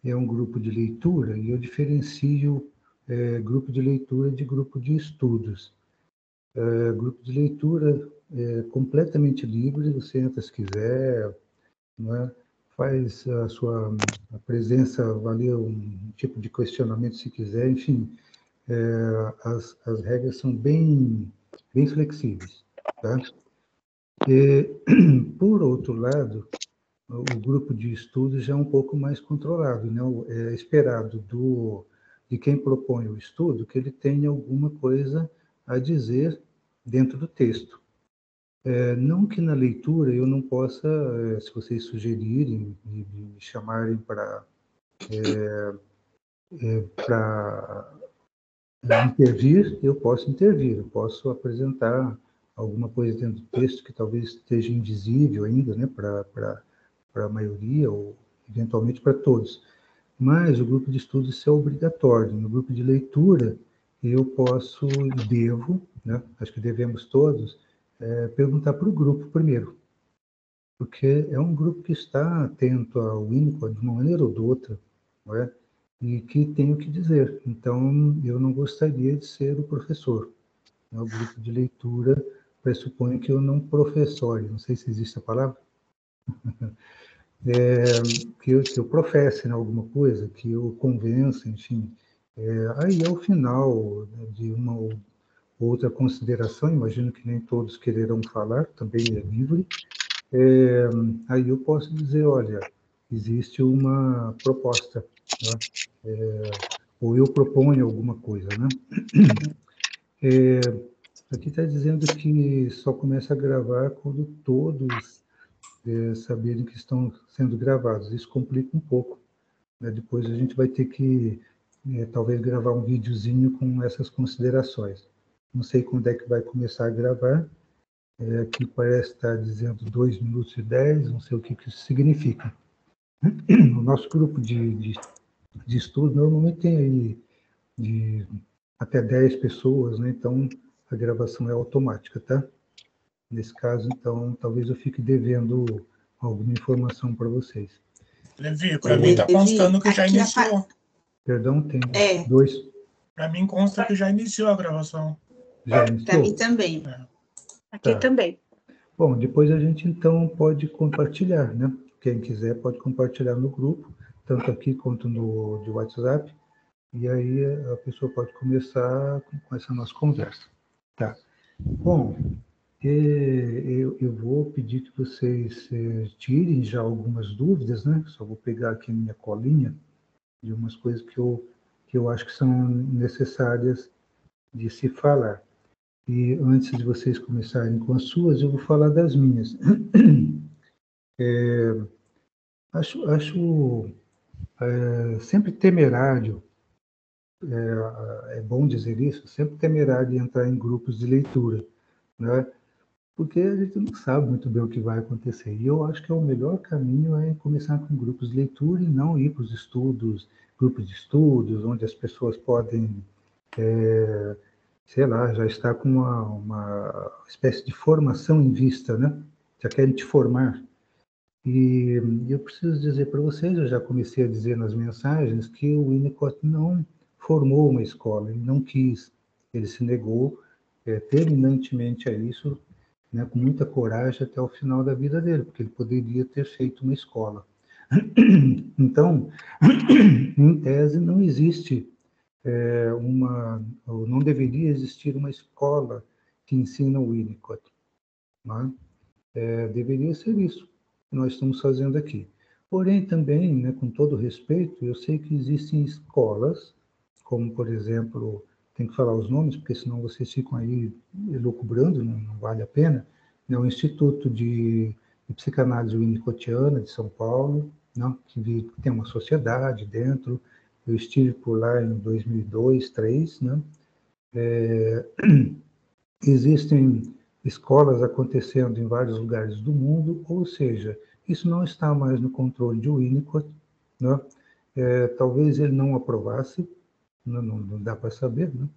é um grupo de leitura e eu diferencio grupo de leitura de grupo de estudos. Grupo de leitura é completamente livre, você entra se quiser, não é? Faz a presença valer um tipo de questionamento se quiser, enfim, as regras são bem flexíveis, tá? Por outro lado, o grupo de estudos já é um pouco mais controlado, né? É esperado de quem propõe o estudo que ele tenha alguma coisa a dizer dentro do texto. Não que na leitura eu não possa, se vocês sugerirem e me chamarem para intervir, eu posso apresentar alguma coisa dentro do texto que talvez esteja invisível ainda, né, para a maioria ou eventualmente para todos. Mas o grupo de estudos isso é obrigatório. No grupo de leitura, eu posso e devo, né, acho que devemos todos, perguntar para o grupo primeiro, porque é um grupo que está atento ao Winnicott de uma maneira ou de outra, não é? E que tem o que dizer. Então, eu não gostaria de ser o professor. O grupo de leitura pressupõe que eu não professore, não sei se existe a palavra, que eu professe, né, alguma coisa, que eu convença, enfim. Aí, ao final, né, de uma ou outra consideração, imagino que nem todos quererão falar, também é livre, aí eu posso dizer, olha, existe uma proposta, né? Ou eu proponho alguma coisa, né? Aqui está dizendo que só começa a gravar quando todos saberem que estão sendo gravados. Isso complica um pouco, né? Depois a gente vai ter que, talvez, gravar um videozinho com essas considerações. Não sei quando é que vai começar a gravar. Aqui parece estar dizendo 2 minutos e 10, não sei o que isso significa. O nosso grupo de estudo normalmente tem aí de até 10 pessoas, né? Então a gravação é automática, tá? Nesse caso, então, talvez eu fique devendo alguma informação para vocês. Levi, para mim está constando que já iniciou. Perdão, tem 2. Para mim consta que já iniciou a gravação. Já iniciou? Para mim também. Aqui também. Bom, depois a gente, então, pode compartilhar, né? Quem quiser pode compartilhar no grupo, tanto aqui quanto no de WhatsApp, e aí a pessoa pode começar com essa nossa conversa. Tá. Bom, eu vou pedir que vocês tirem já algumas dúvidas, né? Só vou pegar aqui a minha colinha de umas coisas que eu acho que são necessárias de se falar. E antes de vocês começarem com as suas, eu vou falar das minhas. Acho sempre temerário, é bom dizer isso, sempre temerário entrar em grupos de leitura, né? Porque a gente não sabe muito bem o que vai acontecer. E eu acho que o melhor caminho é começar com grupos de leitura e não ir para os estudos, grupos de estudos, onde as pessoas podem, sei lá, já estar com uma espécie de formação em vista, né? Já querem te formar. E eu preciso dizer para vocês, eu já comecei a dizer nas mensagens, que o Winnicott não formou uma escola, ele não quis, ele se negou terminantemente a isso, né, com muita coragem até o final da vida dele, porque ele poderia ter feito uma escola. Então, em tese, não existe ou não deveria existir uma escola que ensina o Winnicott. Né? Deveria ser isso que nós estamos fazendo aqui. Porém, também, né, com todo respeito, eu sei que existem escolas, como, por exemplo, tem que falar os nomes, porque senão vocês ficam aí elucubrando, não vale a pena, né, o Instituto de Psicanálise Winnicottiana de São Paulo, né, que tem uma sociedade dentro. Eu estive por lá em 2002, 2003, né? Existem escolas acontecendo em vários lugares do mundo, ou seja, isso não está mais no controle de Winnicott, né? Talvez ele não aprovasse, não dá para saber, né?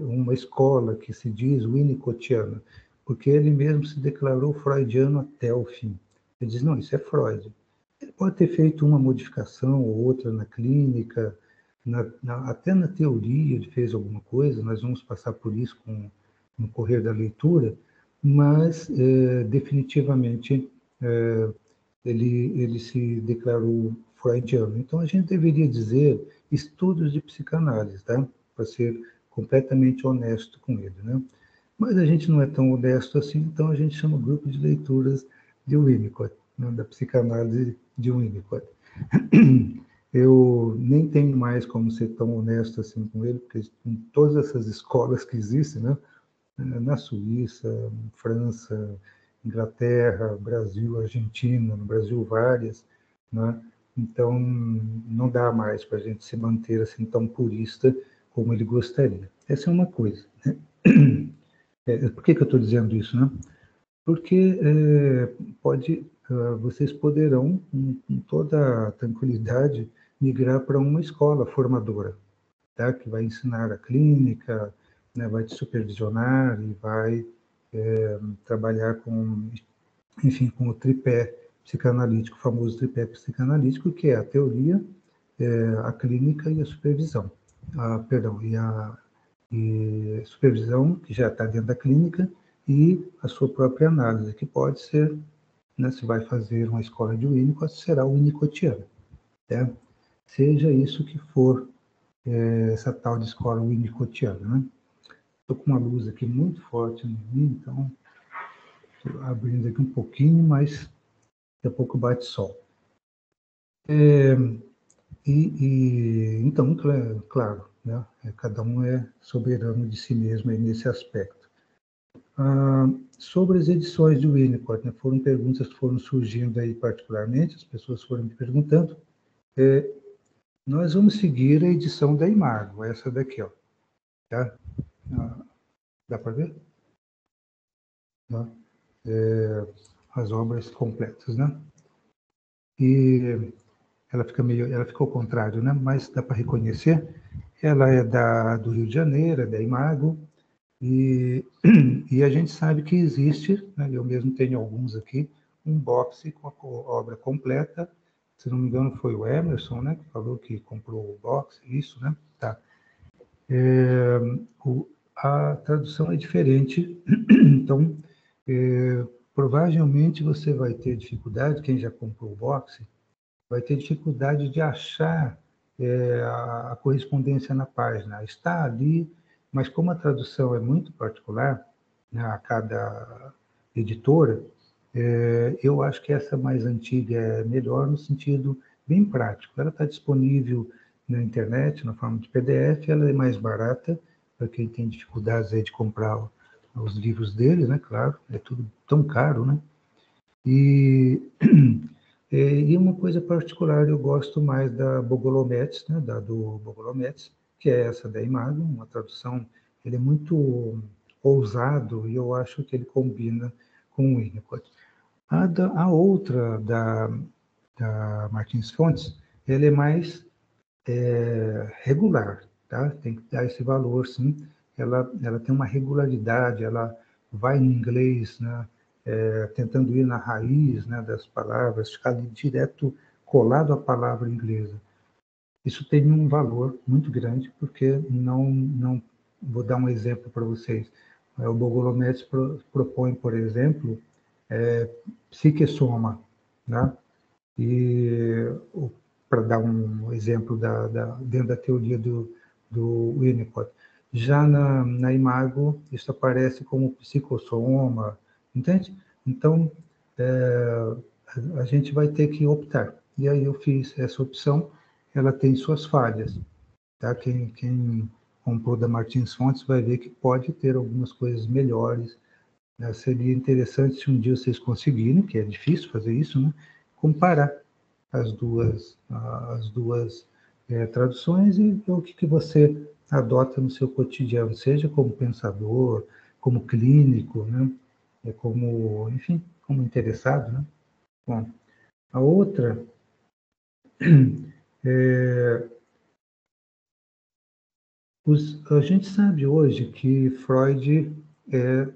Uma escola que se diz Winnicottiana, porque ele mesmo se declarou freudiano até o fim. Ele diz, não, isso é Freud. Ele pode ter feito uma modificação ou outra na clínica, até na teoria ele fez alguma coisa, nós vamos passar por isso no correr da leitura, mas definitivamente ele se declarou freudiano. Então a gente deveria dizer estudos de psicanálise, tá? Para ser completamente honesto com ele, né? Mas a gente não é tão honesto assim, então a gente chama grupo de leituras de Winnicott, né? Da psicanálise de Winnicott. Eu nem tenho mais como ser tão honesto assim com ele, porque em todas essas escolas que existem, né? Na Suíça, França, Inglaterra, Brasil, Argentina, no Brasil várias, né? Então não dá mais para a gente se manter assim tão purista como ele gostaria. Essa é uma coisa, né? Por que eu estou dizendo isso, né? Porque vocês poderão, com toda tranquilidade, migrar para uma escola formadora, tá? Que vai ensinar a clínica, né? Vai te supervisionar e vai trabalhar enfim, com o tripé psicanalítico, o famoso tripé psicanalítico, que é a teoria, a clínica e a supervisão. E supervisão, que já está dentro da clínica, e a sua própria análise, que pode ser, né, se vai fazer uma escola de Winnicott, será o winnicottiano, né? Seja isso que for essa tal de escola winnicottiana, né? Estou com uma luz aqui muito forte em mim, então estou abrindo aqui um pouquinho, mas daqui a pouco bate sol. Então, claro, né, cada um é soberano de si mesmo aí nesse aspecto. Sobre as edições de Winnicott, né, foram perguntas que foram surgindo aí particularmente, as pessoas foram me perguntando. Nós vamos seguir a edição da Imago, essa daqui, ó. Tá? Dá para ver? Tá? As obras completas, né? E ela ficou ao contrário, né? Mas dá para reconhecer. Ela é do Rio de Janeiro, é da Imago, e a gente sabe que existe, né? Eu mesmo tenho alguns aqui, um boxe com a obra completa. Se não me engano, foi o Emerson, né? Que falou que comprou o boxe, isso, né? Tá. A tradução é diferente, então provavelmente você vai ter dificuldade, quem já comprou o boxe, vai ter dificuldade de achar a correspondência na página. Está ali, mas como a tradução é muito particular, né, a cada editora, eu acho que essa mais antiga é melhor no sentido bem prático. Ela está disponível na internet, na forma de PDF, ela é mais barata, para quem tem dificuldades aí de comprar os livros dele, né? Claro, é tudo tão caro, né? E uma coisa particular, eu gosto mais da Bogolomets, né, do Bogolomets, que é essa da Imago, uma tradução, ele é muito ousado e eu acho que ele combina com o Winnicott. A outra, da Martins Fontes, ele é mais regular, tá? Tem que dar esse valor, sim. Ela tem uma regularidade, ela vai no inglês, né? Tentando ir na raiz, né, das palavras, ficar direto colado à palavra inglesa. Isso tem um valor muito grande, porque não vou dar um exemplo para vocês. O Bogolomets propõe, por exemplo, psique-soma, né? E para dar um exemplo dentro da teoria do Winnicott. Já na Imago, isso aparece como psicossoma, entende? Então, a gente vai ter que optar. E aí eu fiz essa opção, ela tem suas falhas. Tá? Quem comprou da Martins Fontes vai ver que pode ter algumas coisas melhores, né? Seria interessante se um dia vocês conseguirem, que é difícil fazer isso, né? Comparar as duas traduções e ver o que você adota no seu cotidiano, seja como pensador, como clínico, né? Enfim, como interessado, né? Bom, a outra a gente sabe hoje que Freud,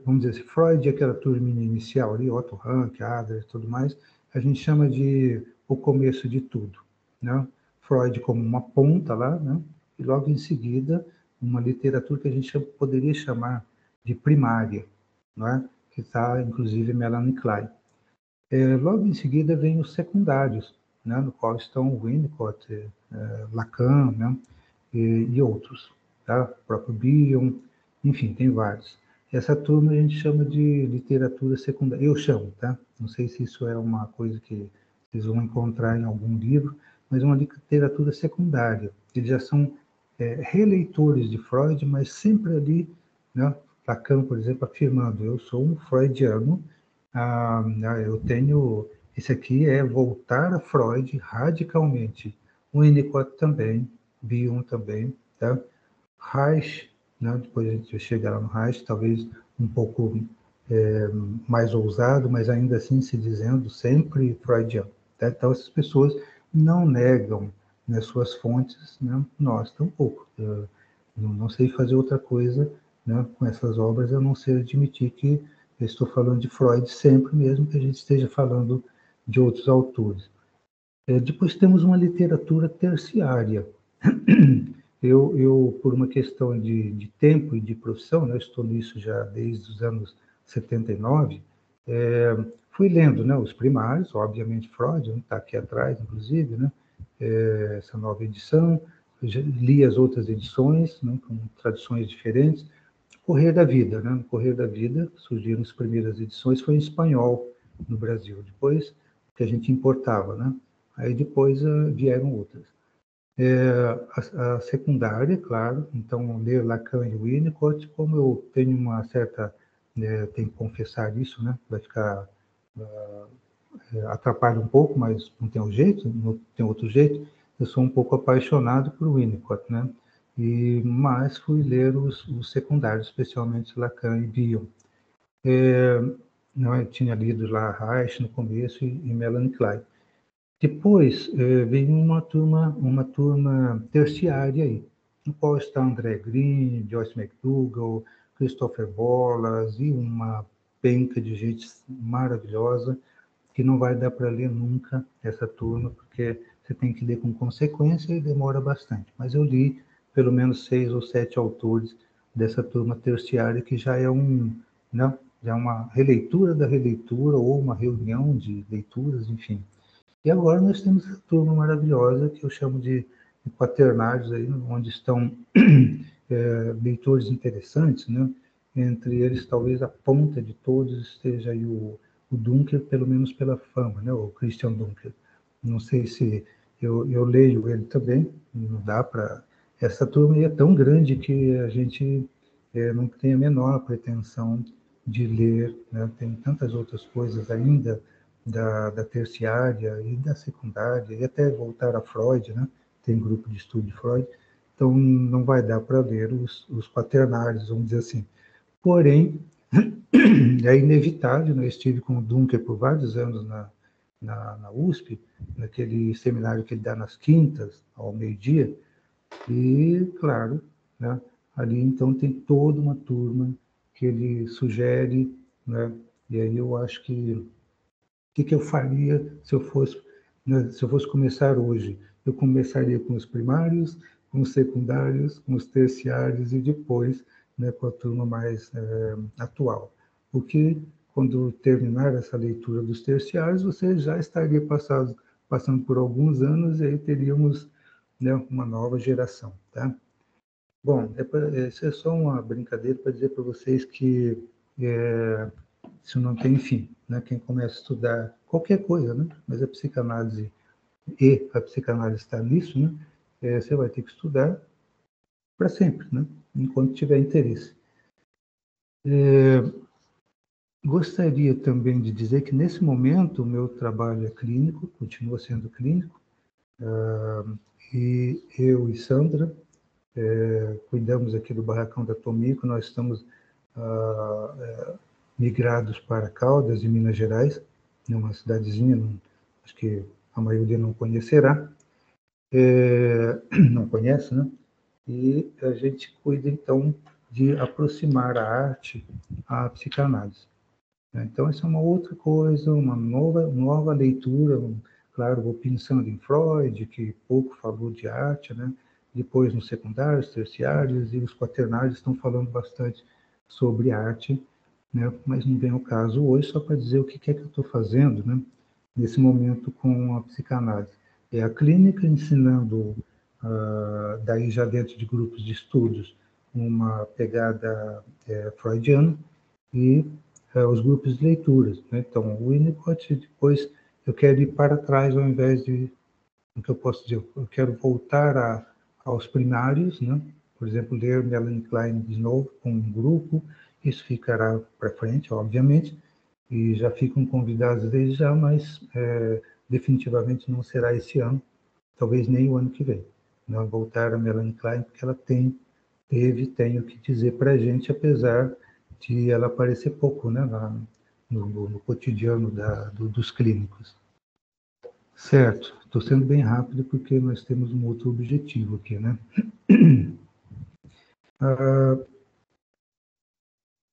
vamos dizer assim, Freud é aquela turminha inicial ali, Otto Rank, Adler e tudo mais, a gente chama de o começo de tudo, né? Freud como uma ponta lá, né? E logo em seguida uma literatura que a gente poderia chamar de primária, não é? Que está, inclusive, Melanie Klein. Logo em seguida vem os secundários, né? No qual estão Winnicott, Lacan, né? E outros, tá? O próprio Bion, enfim, tem vários. Essa turma a gente chama de literatura secundária. Eu chamo, tá? Não sei se isso é uma coisa que vocês vão encontrar em algum livro, mas é uma literatura secundária. Eles já são releitores de Freud, mas sempre ali, né? Lacan, por exemplo, afirmando: eu sou um freudiano, eu tenho... Esse aqui é voltar a Freud radicalmente. O Winnicott também, Bion também, tá? Reich, né? Depois a gente vai chegar lá no Reich, talvez um pouco mais ousado, mas ainda assim se dizendo sempre freudiano. Tá? Então, essas pessoas não negam, né, suas fontes, né? Nós tampouco. Eu não sei fazer outra coisa, né, com essas obras, a não ser admitir que eu estou falando de Freud sempre, mesmo que a gente esteja falando de outros autores. Depois temos uma literatura terciária. Eu, por uma questão de tempo e de profissão, né, estou nisso já desde os anos 79, fui lendo, né, os primários, obviamente Freud, está aqui atrás, inclusive, né, essa nova edição, li as outras edições, né, com traduções diferentes. Correr da Vida, né, no Correr da Vida surgiram as primeiras edições, foi em espanhol no Brasil, depois que a gente importava, né, aí depois vieram outras. A secundária, claro, então ler Lacan e Winnicott, como eu tenho uma certa, tenho que confessar isso, né, vai ficar, atrapalha um pouco, mas não tem jeito, não tem outro jeito, eu sou um pouco apaixonado por Winnicott, né, mas fui ler os secundários, especialmente Lacan e Bion. Eu tinha lido lá Reich no começo e Melanie Klein. Depois vem uma turma terciária aí, no qual está André Green, Joyce McDougall, Christopher Bollas e uma penca de gente maravilhosa que não vai dar para ler nunca essa turma, porque você tem que ler com consequência e demora bastante. Mas eu li pelo menos 6 ou 7 autores dessa turma terciária, que já é já é uma releitura da releitura ou uma reunião de leituras, enfim. E agora nós temos essa turma maravilhosa que eu chamo de quaternários, aí, onde estão leitores interessantes, né? Entre eles, talvez a ponta de todos esteja aí o Dunker, pelo menos pela fama, né? O Christian Dunker. Não sei se eu leio ele também, não dá para... Essa turma aí é tão grande que a gente não tem a menor pretensão de ler, né? Tem tantas outras coisas ainda, da terciária e da secundária, e até voltar a Freud, né? Tem grupo de estudo de Freud, então não vai dar para ler os quaternários, vamos dizer assim. Porém, é inevitável, né? Eu estive com o Dunker por vários anos na USP, naquele seminário que ele dá nas quintas, ao meio-dia, e, claro, né? Ali então tem toda uma turma que ele sugere, né? E aí eu acho que o que eu faria se eu fosse, né, se eu fosse começar hoje? Eu começaria com os primários, com os secundários, com os terciários e depois, né, com a turma mais atual. Porque quando terminar essa leitura dos terciários, você já estaria passando por alguns anos e aí teríamos, né, uma nova geração, tá? Bom, isso é só uma brincadeira para dizer para vocês que isso não tem fim, né? Quem começa a estudar qualquer coisa, né? Mas a psicanálise está nisso, né? Você vai ter que estudar para sempre, né? Enquanto tiver interesse. Gostaria também de dizer que nesse momento o meu trabalho é clínico, continua sendo clínico, e eu e Sandra cuidamos aqui do Barracão da Tomico, nós estamos migrados para Caldas, de Minas Gerais, numa cidadezinha, acho que a maioria não conhecerá, não conhece, né? E a gente cuida, então, de aproximar a arte à psicanálise. Então, essa é uma outra coisa, uma nova leitura, claro, vou pensando em Freud, que pouco falou de arte, né? Depois nos secundários, terciários, e os quaternários estão falando bastante sobre arte, né? Mas não vem ao caso hoje, só para dizer o que é que eu estou fazendo, né? Nesse momento com a psicanálise. É a clínica ensinando, daí já dentro de grupos de estudos, uma pegada freudiana, e os grupos de leituras, né? Então, o Winnicott, depois eu quero ir para trás ao invés de, o que eu posso dizer, eu quero voltar aos primários, né? Por exemplo, ler Melanie Klein de novo com um grupo, isso ficará para frente, obviamente, e já ficam convidados desde já, mas definitivamente não será esse ano, talvez nem o ano que vem. Não voltar a Melanie Klein, porque ela tem o que dizer para a gente, apesar de ela aparecer pouco, né, no cotidiano dos clínicos. Certo, estou sendo bem rápido porque nós temos um outro objetivo aqui, né?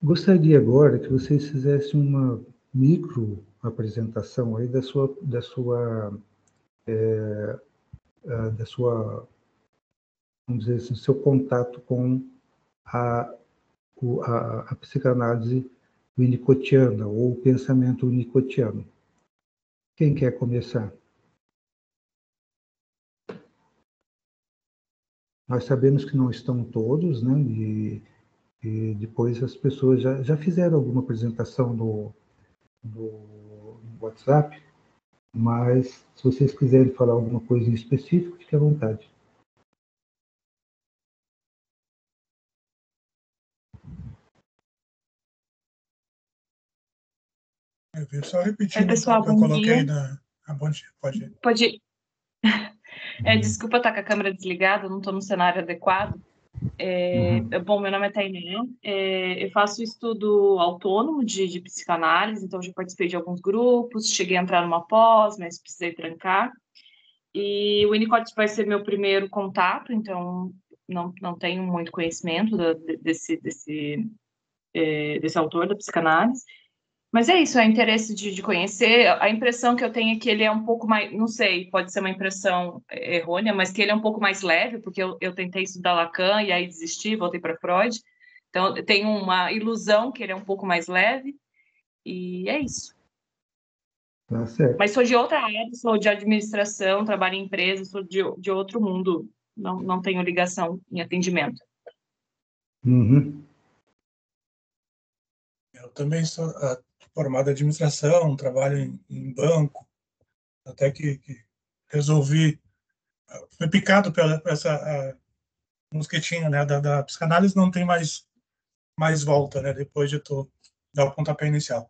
Gostaria agora que vocês fizessem uma micro apresentação aí da sua vamos dizer assim, seu contato com a psicanálise winnicottiana ou o pensamento winnicottiano. Quem quer começar? Nós sabemos que não estão todos, né? E depois as pessoas já fizeram alguma apresentação no WhatsApp, mas se vocês quiserem falar alguma coisa em específico, fique à vontade. Eu só repetindo pessoal, que eu coloquei dia. Bom dia, pode ir. Pode ir. Desculpa estar com a câmera desligada, não estou no cenário adequado. Bom, meu nome é Tainá, eu faço estudo autônomo de psicanálise, então já participei de alguns grupos, cheguei a entrar numa pós, mas precisei trancar. E o Winnicott vai ser meu primeiro contato, então não tenho muito conhecimento desse autor da psicanálise. Mas é isso, é interesse de conhecer. A impressão que eu tenho é que ele é um pouco mais, não sei, pode ser uma impressão errônea, mas que ele é um pouco mais leve, porque eu tentei estudar Lacan e aí desisti, voltei para Freud. Então, eu tenho uma ilusão que ele é um pouco mais leve, e é isso. Tá certo. Mas sou de outra área, sou de administração, trabalho em empresa, sou de outro mundo, não tenho ligação em atendimento. Uhum. Eu também sou formado em administração, trabalho em banco, até que resolvi, fui picado por essa mosquitinha, né, da psicanálise, não tem mais volta, né, depois de dar o pontapé inicial.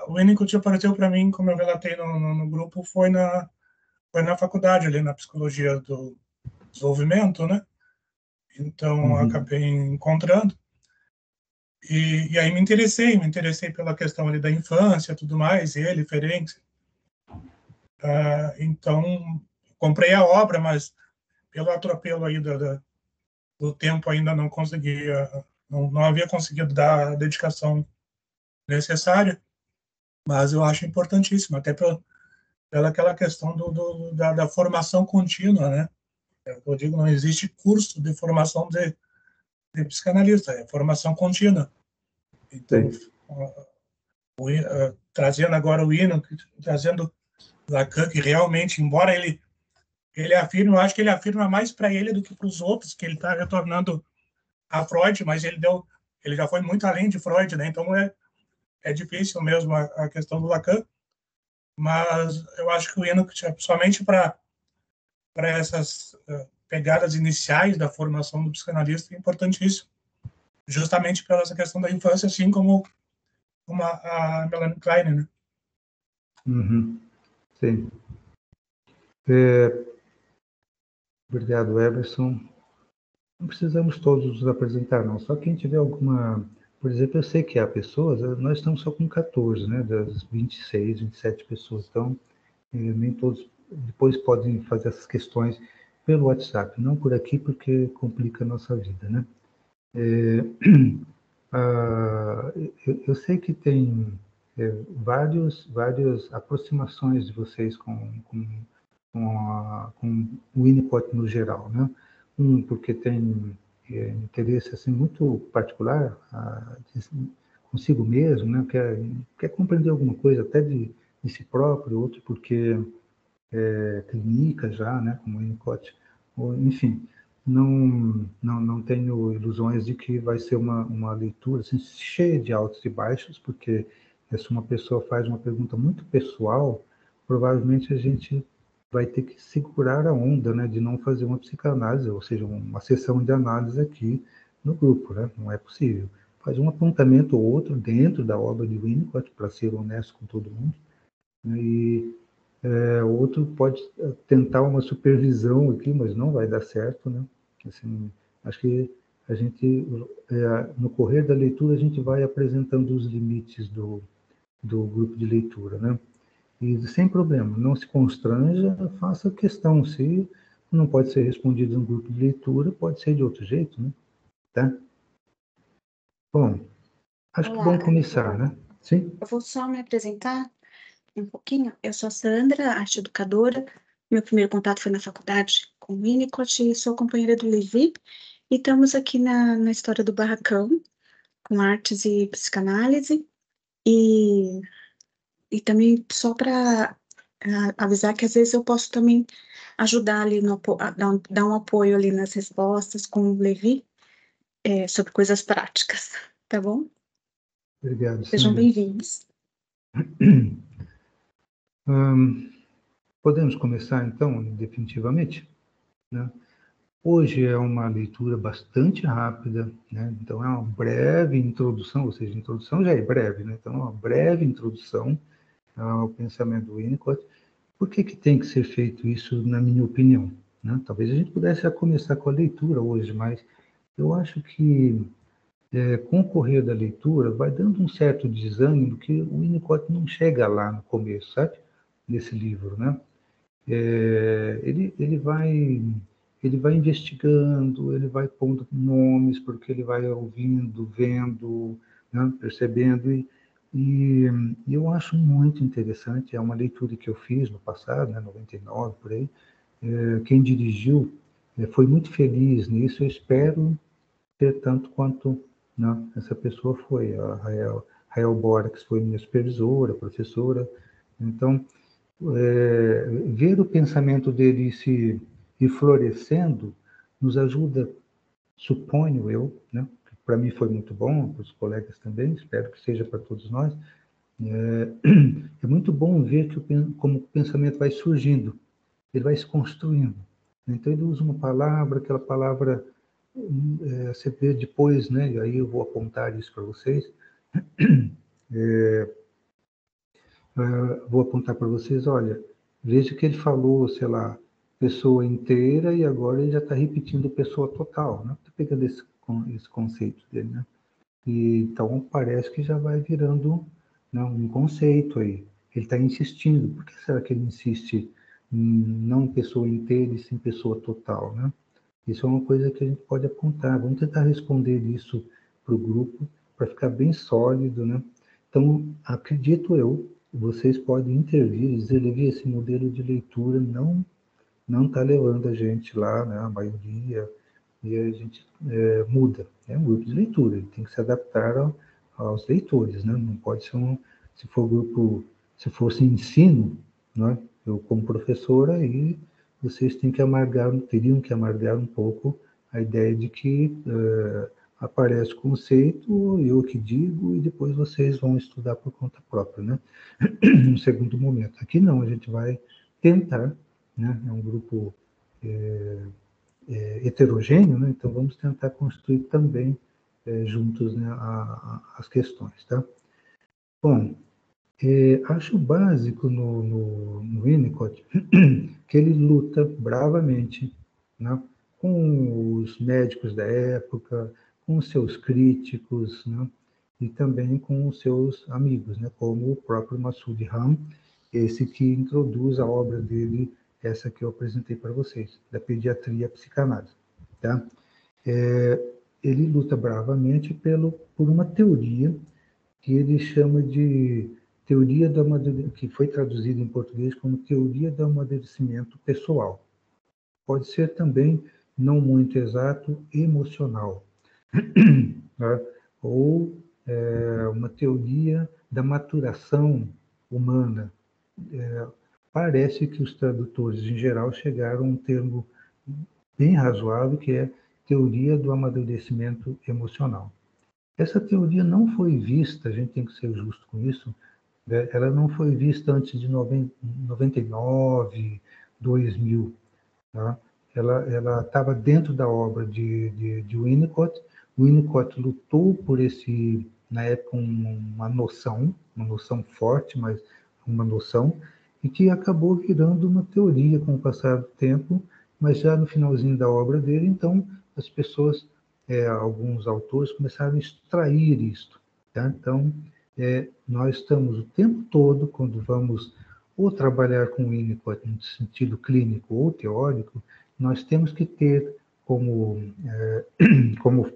O Winnicott apareceu para mim, como eu relatei no grupo, foi na faculdade, ali na psicologia do desenvolvimento, né, então acabei encontrando. E aí me interessei pela questão ali da infância, tudo mais, ele, Ferenc. Então, comprei a obra, mas pelo atropelo aí do tempo ainda não conseguia, não havia conseguido dar a dedicação necessária, mas eu acho importantíssimo, até pela aquela questão da formação contínua, né? Eu digo, não existe curso de formação de psicanalista, é formação contínua. Então, trazendo agora o hino, trazendo Lacan, que realmente, embora ele afirme, eu acho que ele afirma mais para ele do que para os outros, que ele está retornando a Freud, mas ele já foi muito além de Freud, né? Então é difícil mesmo a questão do Lacan, mas eu acho que o hino, somente para essas pegadas iniciais da formação do psicanalista, é importantíssimo, justamente pela essa questão da infância, assim como a Melanie Klein, né? Uhum. Sim. Obrigado, Everson. Não precisamos todos nos apresentar, não. Só quem tiver alguma... Por exemplo, eu sei que há pessoas, nós estamos só com 14, né, das 26, 27 pessoas. Então, nem todos depois podem fazer essas questões pelo WhatsApp, não por aqui, porque complica a nossa vida, né? Eu sei que tem várias aproximações de vocês com o Winnicott no geral, né? Porque tem interesse assim muito particular consigo mesmo, né? Quer compreender alguma coisa até de si próprio, outro porque clínica já, né? Como o Winnicott, enfim. Não tenho ilusões de que vai ser uma leitura assim, cheia de altos e baixos, porque se uma pessoa faz uma pergunta muito pessoal, provavelmente a gente vai ter que segurar a onda, né, de não fazer uma psicanálise, ou seja, uma sessão de análise aqui no grupo, né? Não é possível. Faz um apontamento ou outro dentro da obra de Winnicott, para ser honesto com todo mundo, né, e outro pode tentar uma supervisão aqui, mas não vai dar certo, né? Assim, acho que a gente, no correr da leitura, a gente vai apresentando os limites do grupo de leitura, né? E sem problema, não se constranja, faça questão. Se não pode ser respondido no grupo de leitura, pode ser de outro jeito, né? Tá? Bom, acho que é bom começar, né? Sim? Eu vou só me apresentar um pouquinho. Eu sou a Sandra, arte educadora. Meu primeiro contato foi na faculdade com o Winnicott e sou companheira do Levi. E estamos aqui na história do Barracão, com artes e psicanálise. E também só para avisar que às vezes eu posso também ajudar ali, dar um apoio ali nas respostas com o Levi, sobre coisas práticas, tá bom? Obrigado, Sejam Sandra. bem-vindos. Podemos começar, então, definitivamente, né? Hoje é uma leitura bastante rápida, né? Então é uma breve introdução, ou seja, a introdução já é breve, né? Então é uma breve introdução ao pensamento do Winnicott. Por que tem que ser feito isso, na minha opinião, né? Talvez a gente pudesse já começar com a leitura hoje, mas eu acho que com o correr da leitura vai dando um certo desânimo que o Winnicott não chega lá no começo, sabe? Desse livro, né? Ele vai investigando, ele vai pondo nomes, porque ele vai ouvindo, vendo, né, percebendo, e eu acho muito interessante. É uma leitura que eu fiz no passado, né, 99, por aí. Quem dirigiu foi muito feliz nisso. Eu espero ter tanto quanto, né, essa pessoa foi, a Rael Bora, que foi minha supervisora, professora. Então, ver o pensamento dele se ir florescendo nos ajuda, suponho eu, né? Para mim foi muito bom, para os colegas também, espero que seja para todos nós. É muito bom ver como o pensamento vai surgindo, ele vai se construindo. Então ele usa uma palavra, aquela palavra você vê depois, né? E aí eu vou apontar isso para vocês. Vou apontar para vocês, olha, veja que ele falou, sei lá, pessoa inteira e agora ele já está repetindo pessoa total, né? Está pegando esse conceito dele, né? E, então parece que já vai virando, né, um conceito aí. Ele está insistindo. Por que será que ele insiste em não pessoa inteira e sim pessoa total, né? Isso é uma coisa que a gente pode apontar. Vamos tentar responder isso para o grupo, para ficar bem sólido, né? Então, acredito eu, vocês podem intervir e dizer, Levi, esse modelo de leitura não está levando a gente lá, né, a maioria, e a gente muda. É um grupo de leitura, ele tem que se adaptar aos leitores, né? Não pode ser se for grupo, se fosse ensino, né? Eu como professora, aí vocês teriam que amargar um pouco a ideia de que aparece o conceito, eu que digo, e depois vocês vão estudar por conta própria, né? No segundo momento. Aqui não, a gente vai tentar, né? É um grupo heterogêneo, né? Então vamos tentar construir também juntos, né, as questões, tá? Bom, acho básico no Winnicott que ele luta bravamente, né, com os médicos da época, com os seus críticos, né, e também com os seus amigos, né, como o próprio Massoud Ham, esse que introduz a obra dele, essa que eu apresentei para vocês, da pediatria à psicanálise. Tá? Ele luta bravamente por uma teoria que ele chama de teoria do amadurecimento, que foi traduzida em português como teoria do amadurecimento pessoal. Pode ser também, não muito exato, emocional. Né? Ou uma teoria da maturação humana. Parece que os tradutores, em geral, chegaram a um termo bem razoável, que é teoria do amadurecimento emocional. Essa teoria não foi vista, a gente tem que ser justo com isso, né? Ela não foi vista antes de 99, 2000. Tá? Ela estava dentro da obra de Winnicott. Winnicott lutou por na época, uma noção forte, mas uma noção, e que acabou virando uma teoria com o passar do tempo, mas já no finalzinho da obra dele, então, as pessoas, alguns autores, começaram a extrair isto. Tá? Então, nós estamos o tempo todo, quando vamos ou trabalhar com Winnicott no sentido clínico ou teórico, nós temos que ter como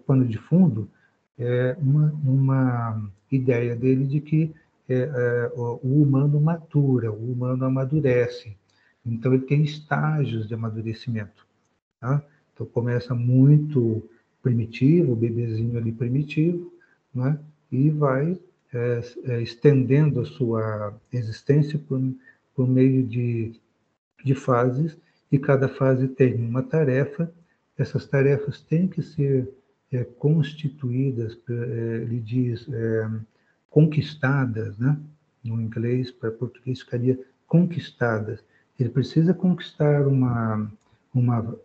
pano de fundo uma ideia dele de que o humano matura, o humano amadurece. Então, ele tem estágios de amadurecimento. Tá? Então, começa muito primitivo, o bebezinho ali primitivo, né? E vai estendendo a sua existência por meio de fases, e cada fase tem uma tarefa. Essas tarefas têm que ser constituídas, ele diz, conquistadas, né? No inglês, para português ficaria conquistadas. Ele precisa conquistar uma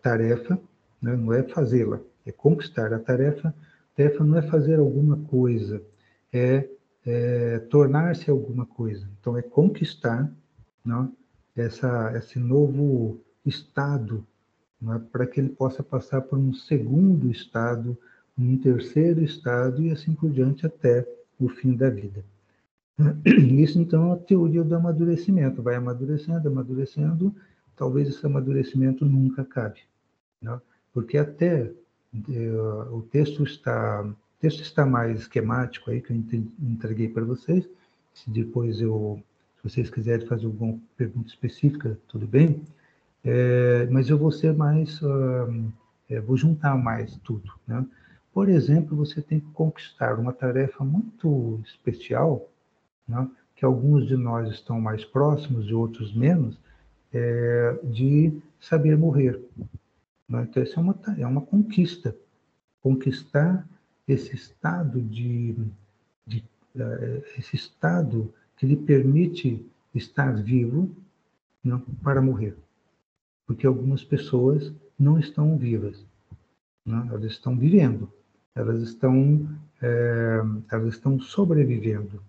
tarefa, né? Não é fazê-la, é conquistar a tarefa. A tarefa não é fazer alguma coisa, é tornar-se alguma coisa. Então, é conquistar, né? Esse novo estado, né? Para que ele possa passar por um segundo estado, um terceiro estado e assim por diante até o fim da vida. Isso, então, é a teoria do amadurecimento. Vai amadurecendo, amadurecendo, talvez esse amadurecimento nunca acabe, né? Porque até o texto está mais esquemático aí, que eu entreguei para vocês. Se depois se vocês quiserem fazer alguma pergunta específica, tudo bem. Mas eu vou ser mais, vou juntar mais tudo, né? Por exemplo, você tem que conquistar uma tarefa muito especial, né? Que alguns de nós estão mais próximos e outros menos, de saber morrer. Né? Então, essa é uma conquista. Conquistar esse estado esse estado que lhe permite estar vivo, não, para morrer. Porque algumas pessoas não estão vivas, né? Elas estão vivendo, elas estão sobrevivendo,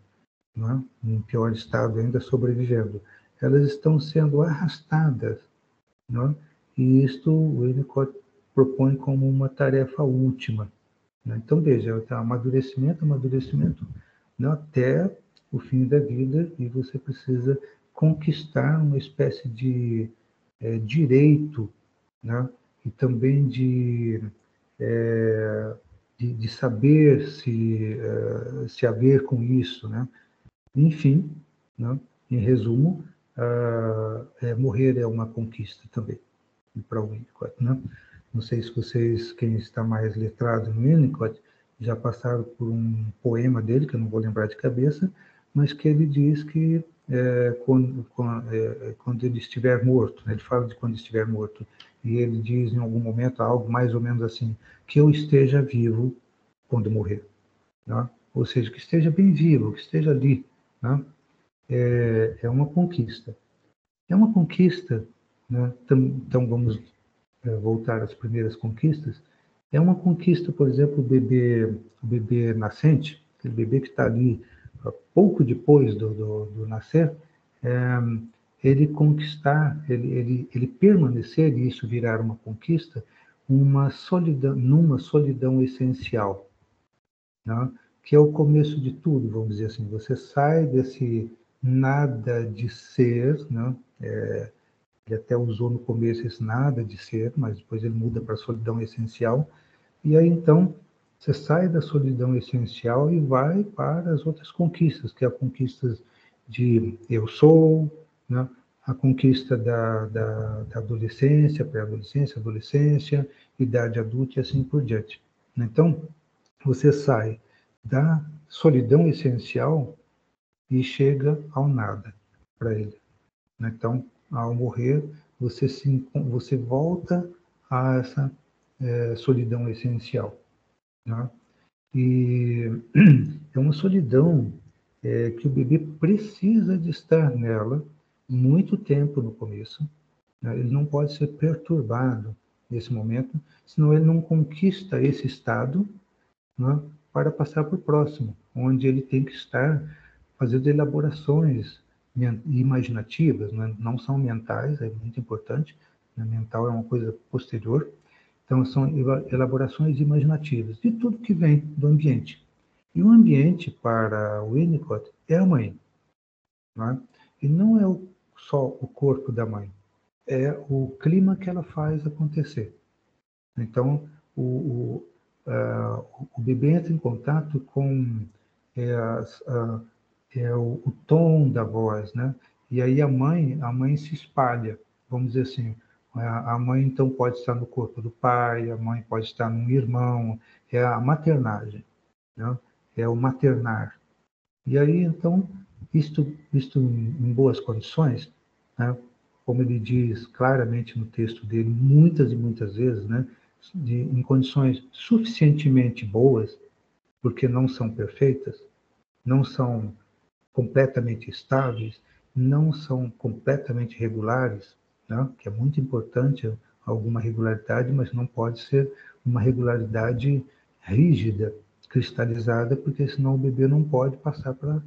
né? Em pior estado ainda, sobrevivendo. Elas estão sendo arrastadas, né? E isto o Winnicott propõe como uma tarefa última, né? Então, veja, amadurecimento, né? Até o fim da vida, e você precisa conquistar uma espécie de direito, né? E também de saber se haver com isso, né? Enfim, né? Em resumo, morrer é uma conquista também para o Winnicott, né? Não sei se vocês, quem está mais letrado no Winnicott, já passaram por um poema dele, que eu não vou lembrar de cabeça, mas que ele diz que quando ele estiver morto, né? Ele fala de quando estiver morto, e ele diz em algum momento algo mais ou menos assim, que eu esteja vivo quando morrer, né? Ou seja, que esteja bem vivo, que esteja ali, né? É uma conquista. É uma conquista, né? Então vamos voltar às primeiras conquistas. É uma conquista, por exemplo, o bebê nascente, aquele bebê que está ali pouco depois do nascer, ele conquistar, ele permanecer, e isso virar uma conquista, numa solidão essencial, né? Que é o começo de tudo, vamos dizer assim. Você sai desse nada de ser, né? Ele até usou no começo esse nada de ser, mas depois ele muda para a solidão essencial. E aí, então, você sai da solidão essencial e vai para as outras conquistas, que é a conquista de eu sou, né? A conquista da adolescência, pré-adolescência, adolescência, idade adulta e assim por diante. Então, você sai da solidão essencial e chega ao nada para ele. Então, ao morrer, você volta a essa solidão essencial. Né? E é uma solidão que o bebê precisa de estar nela muito tempo no começo. Né? Ele não pode ser perturbado nesse momento, senão ele não conquista esse estado, né, para passar para o próximo, onde ele tem que estar fazendo elaborações imaginativas, né? Não são mentais, é muito importante, né? Mental é uma coisa posterior, então são elaborações imaginativas de tudo que vem do ambiente. E o ambiente para o Winnicott é a mãe, né? E não é só o corpo da mãe, é o clima que ela faz acontecer. Então, o bebê entra em contato com o tom da voz, né? E aí a mãe se espalha, vamos dizer assim. A mãe, então, pode estar no corpo do pai, a mãe pode estar num irmão, é a maternagem, né? É o maternar. E aí, então, isto em boas condições, né? Como ele diz claramente no texto dele, muitas e muitas vezes, né? Em condições suficientemente boas, porque não são perfeitas, não são completamente estáveis, não são completamente regulares, né? Que é muito importante alguma regularidade, mas não pode ser uma regularidade rígida, cristalizada, porque senão o bebê não pode passar para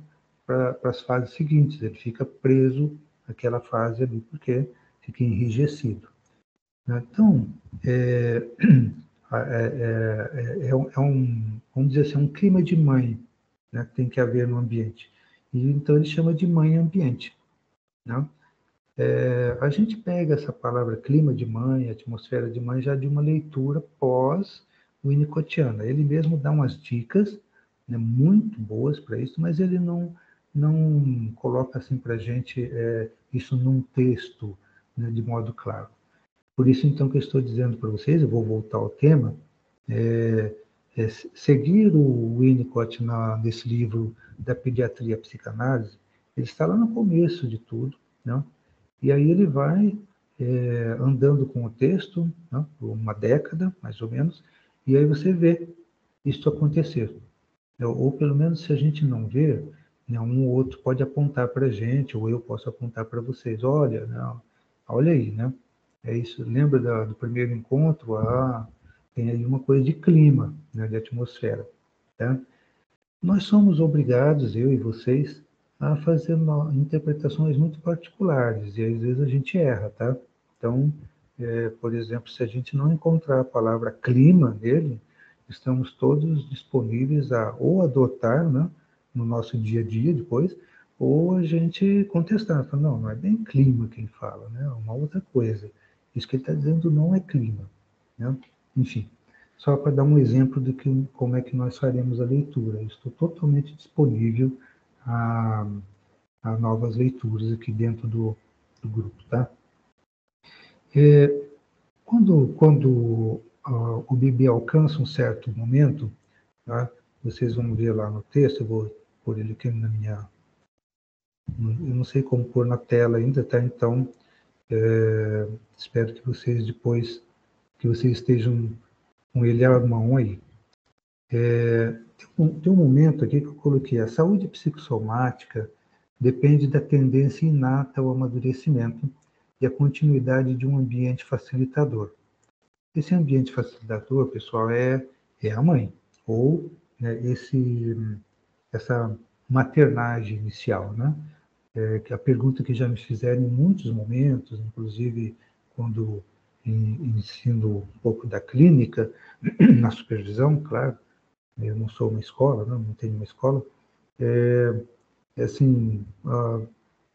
as fases seguintes, ele fica preso àquela fase ali, porque fica enrijecido. Então, vamos dizer assim, um clima de mãe, né, que tem que haver no ambiente. E então ele chama de mãe ambiente. Né? A gente pega essa palavra clima de mãe, atmosfera de mãe, já de uma leitura pós-winnicottiana. Ele mesmo dá umas dicas, né, muito boas para isso, mas ele não coloca assim para a gente isso num texto, né, de modo claro. Por isso, então, que eu estou dizendo para vocês, eu vou voltar ao tema, seguir o Winnicott nesse livro da pediatria e psicanálise, ele está lá no começo de tudo, né? E aí ele vai andando com o texto, né, por uma década, mais ou menos, e aí você vê isso acontecer. Ou pelo menos, se a gente não vê, né, um ou outro pode apontar para a gente, ou eu posso apontar para vocês, olha, não, olha aí, né? É isso, lembra do primeiro encontro? Tem aí uma coisa de clima, né, de atmosfera. Tá? Nós somos obrigados, eu e vocês, a fazer interpretações muito particulares, e às vezes a gente erra, tá? Então, por exemplo, se a gente não encontrar a palavra clima nele, estamos todos disponíveis a ou adotar, né, no nosso dia a dia depois, ou a gente contestar, falar, não é bem clima que ele fala, né? É uma outra coisa. Isso que ele está dizendo não é clima, né? Enfim, só para dar um exemplo de como é que nós faremos a leitura. Eu estou totalmente disponível a novas leituras aqui dentro do grupo, tá? Quando o bebê alcança um certo momento, tá? Vocês vão ver lá no texto, eu vou pôr ele aqui na minha... Eu não sei como pôr na tela ainda, tá? Então, espero que vocês depois, que vocês estejam com ele à mão aí. Tem um momento aqui que eu coloquei, a saúde psicossomática depende da tendência inata ao amadurecimento e a continuidade de um ambiente facilitador. Esse ambiente facilitador, pessoal, é a mãe, ou, né, essa maternagem inicial, né? Que a pergunta que já me fizeram em muitos momentos, inclusive quando ensino um pouco da clínica, na supervisão, claro, eu não sou uma escola, não tenho uma escola, assim,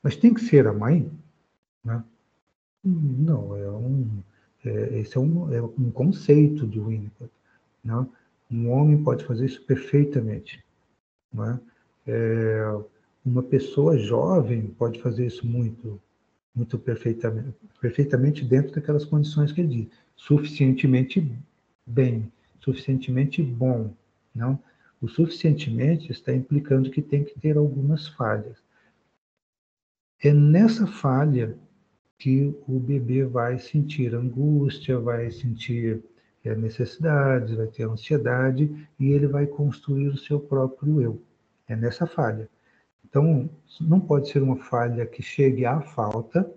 mas tem que ser a mãe, né? Não, esse é um conceito de Winnicott, né? Um homem pode fazer isso perfeitamente, né? Uma pessoa jovem pode fazer isso muito perfeitamente dentro daquelas condições que ele diz. Suficientemente bem, suficientemente bom. Não? O suficientemente está implicando que tem que ter algumas falhas. É nessa falha que o bebê vai sentir angústia, vai sentir necessidades, vai ter ansiedade, e ele vai construir o seu próprio eu. É nessa falha. Então, não pode ser uma falha que chegue à falta,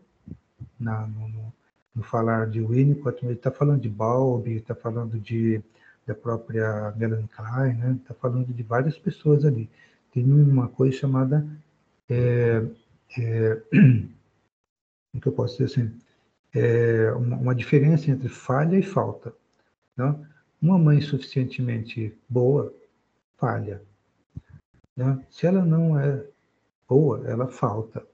no falar de Winnicott, ele está falando de Bowlby, está falando da própria Melanie Klein, né? Está falando de várias pessoas ali. Tem uma coisa chamada, como que eu posso dizer assim, uma diferença entre falha e falta. Né? Uma mãe suficientemente boa, falha. Né? Se ela não é boa, ela falta.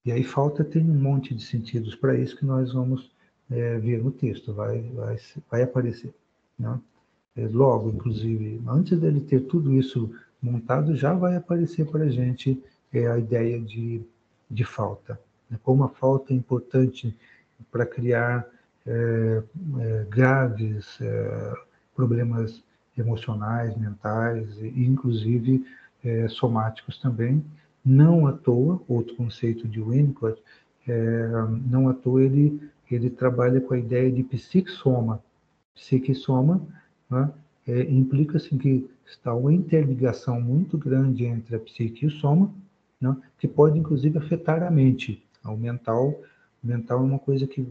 E aí falta tem um monte de sentidos para isso que nós vamos ver no texto, vai aparecer. Né? Logo, inclusive, antes dele ter tudo isso montado, já vai aparecer para a gente a ideia de falta. Né? Como a falta é importante para criar graves problemas emocionais, mentais e inclusive somáticos também. Não à toa, outro conceito de Winnicott, não à toa ele trabalha com a ideia de psique-soma. Psique-soma, né, implica assim, que está uma interligação muito grande entre a psique e o soma, né, que pode inclusive afetar a mente. O mental é uma coisa que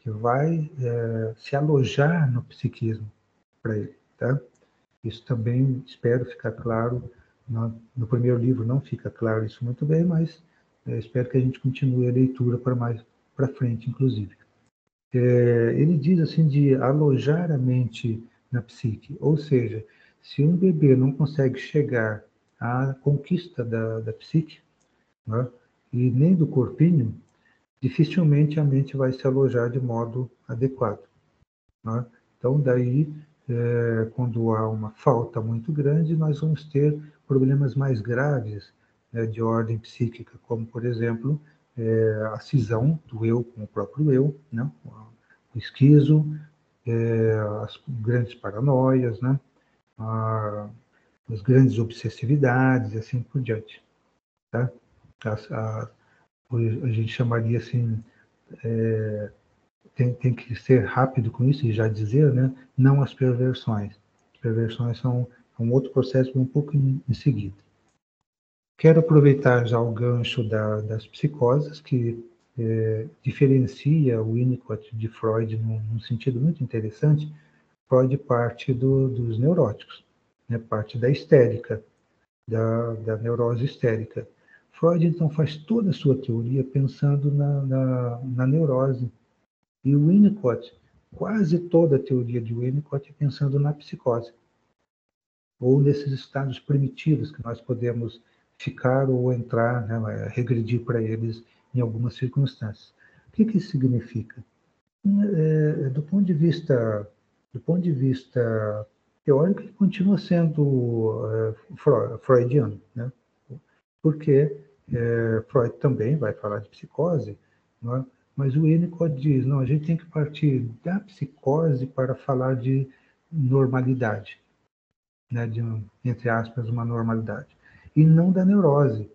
vai se alojar no psiquismo para ele. Tá? Isso também espero ficar claro. No primeiro livro não fica claro isso muito bem, mas espero que a gente continue a leitura para mais para frente, inclusive. Ele diz assim de alojar a mente na psique, ou seja, se um bebê não consegue chegar à conquista da psique, né, e nem do corpinho, dificilmente a mente vai se alojar de modo adequado. Né? Então, daí, quando há uma falta muito grande, nós vamos ter problemas mais graves de ordem psíquica, como, por exemplo, a cisão do eu com o próprio eu, né? O esquizo, as grandes paranoias, né? As grandes obsessividades, e assim por diante. Tá? A gente chamaria assim, tem que ser rápido com isso e já dizer, né? Não as perversões. As perversões são um outro processo um pouco em seguida. Quero aproveitar já o gancho das psicoses, que diferencia o Winnicott de Freud num sentido muito interessante. Freud parte dos neuróticos, né? Parte da histérica, da neurose histérica. Freud, então, faz toda a sua teoria pensando na neurose. E o Winnicott, quase toda a teoria de Winnicott é pensando na psicose, ou nesses estados primitivos que nós podemos ficar ou entrar, né, regredir para eles em algumas circunstâncias. O que isso significa? Do ponto de vista teórico, ele continua sendo freudiano, né? Porque Freud também vai falar de psicose, né? Mas o Winnicott diz, não, a gente tem que partir da psicose para falar de normalidade, né? Entre aspas, uma normalidade, e não da neurose,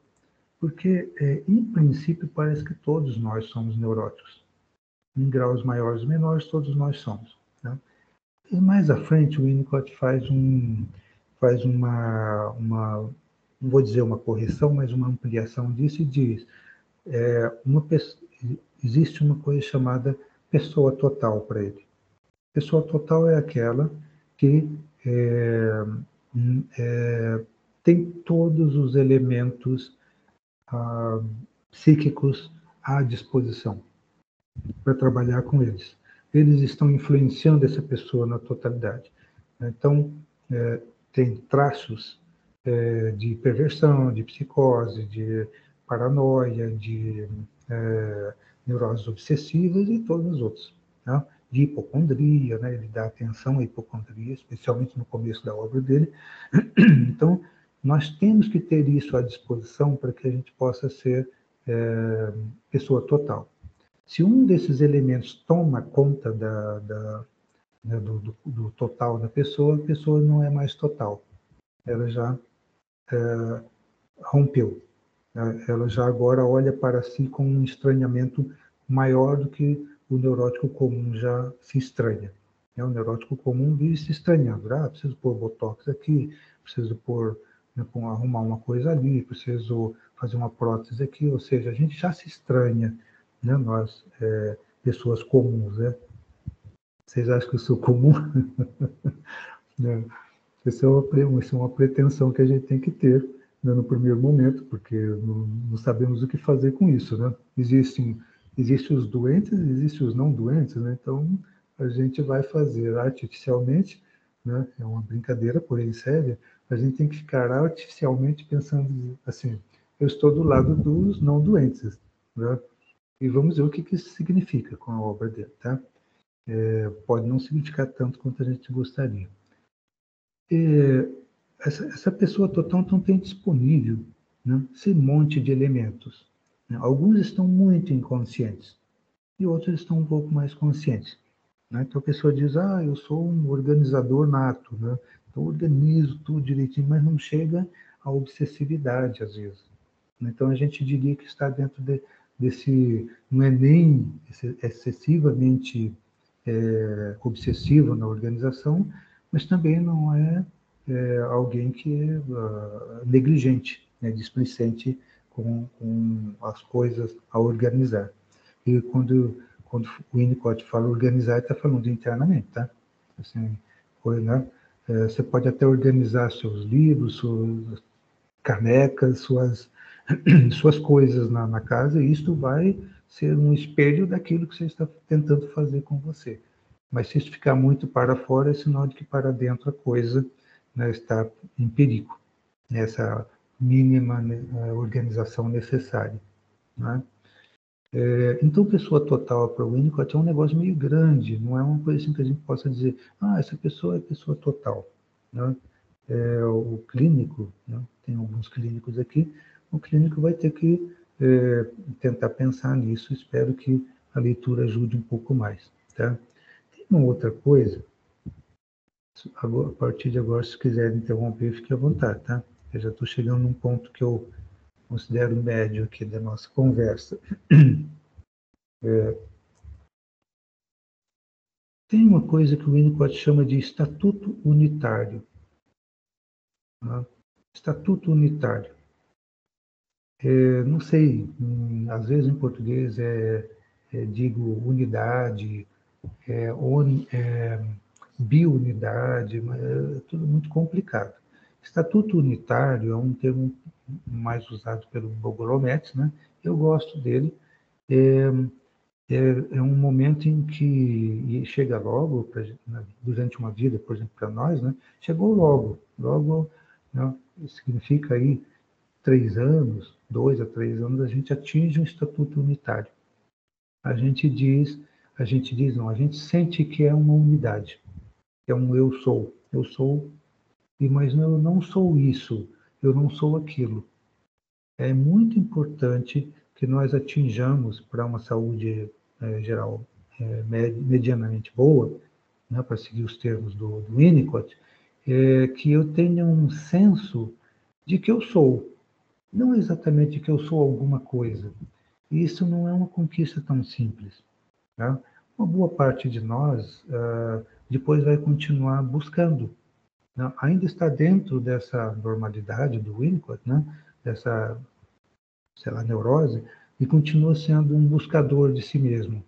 porque, em princípio, parece que todos nós somos neuróticos. Em graus maiores ou menores, todos nós somos. Né? E mais à frente, o Winnicott faz uma, não vou dizer uma correção, mas uma ampliação disso e diz, existe uma coisa chamada pessoa total para ele. Pessoa total é aquela que tem todos os elementos psíquicos à disposição para trabalhar com eles. Eles estão influenciando essa pessoa na totalidade. Então, tem traços de perversão, de psicose, de paranoia, de neuroses obsessivas e todas as outras. Né? De hipocondria, né? Ele dá atenção à hipocondria, especialmente no começo da obra dele. Então, nós temos que ter isso à disposição para que a gente possa ser pessoa total. Se um desses elementos toma conta do total da pessoa, a pessoa não é mais total. Ela já rompeu. Ela já agora olha para si com um estranhamento maior do que o neurótico comum já se estranha. O neurótico comum vive se estranhando. Preciso pôr botox aqui, preciso pôr, arrumar uma coisa ali, preciso fazer uma prótese aqui. Ou seja, a gente já se estranha, né? Nós, pessoas comuns, né? Vocês acham que eu sou comum? Não. Isso é uma pretensão que a gente tem que ter, né, no primeiro momento, porque não sabemos o que fazer com isso, né? Existem os doentes, existem os não doentes, né? Então, a gente vai fazer artificialmente, né? É uma brincadeira, porém séria, a gente tem que ficar artificialmente pensando assim, eu estou do lado dos não doentes, né? E vamos ver o que isso significa com a obra dele, tá? Pode não significar tanto quanto a gente gostaria. Essa pessoa total então tem disponível, né, esse monte de elementos. Né? Alguns estão muito inconscientes e outros estão um pouco mais conscientes. Né? Então a pessoa diz, eu sou um organizador nato, né? Então eu organizo tudo direitinho, mas não chega à obsessividade às vezes. Então a gente diria que está dentro desse, não é nem excessivamente obsessivo na organização, mas também não é alguém que é negligente, né, displicente com as coisas a organizar. E quando o Winnicott fala organizar, ele está falando internamente, tá? Assim, né? Você pode até organizar seus livros, suas canecas, suas coisas na casa, e isto vai ser um espelho daquilo que você está tentando fazer com você. Mas se isso ficar muito para fora, é sinal de que para dentro a coisa, né, está em perigo, nessa mínima, né, organização necessária. Né? Então, pessoa total para o Winnicott é um negócio meio grande, não é uma coisa assim que a gente possa dizer, essa pessoa é pessoa total. Né? O clínico, né, tem alguns clínicos aqui, o clínico vai ter que tentar pensar nisso, espero que a leitura ajude um pouco mais. Tá? Tem uma outra coisa, a partir de agora, se quiserem interromper, fique à vontade, tá? Eu já estou chegando num ponto que eu considero médio aqui da nossa conversa. Tem uma coisa que o Winnicott chama de estatuto unitário. Tá? Estatuto unitário. Não sei, às vezes em português digo unidade, biunidade, mas é tudo muito complicado. Estatuto unitário é um termo mais usado pelo Bogomolets, né? Eu gosto dele. É um momento em que chega logo, durante uma vida, por exemplo, para nós, né? Chegou logo, né? Significa aí 3 anos, 2 a 3 anos, a gente atinge um estatuto unitário. A gente sente que é uma unidade, é um eu sou, mas eu não sou isso, eu não sou aquilo. É muito importante que nós atinjamos para uma saúde geral medianamente boa, né, para seguir os termos do Winnicott, que eu tenha um senso de que eu sou, não exatamente que eu sou alguma coisa. E isso não é uma conquista tão simples. Tá? Uma boa parte de nós depois vai continuar buscando. Né? Ainda está dentro dessa normalidade do Winnicott, né? Dessa, sei lá, neurose, e continua sendo um buscador de si mesmo.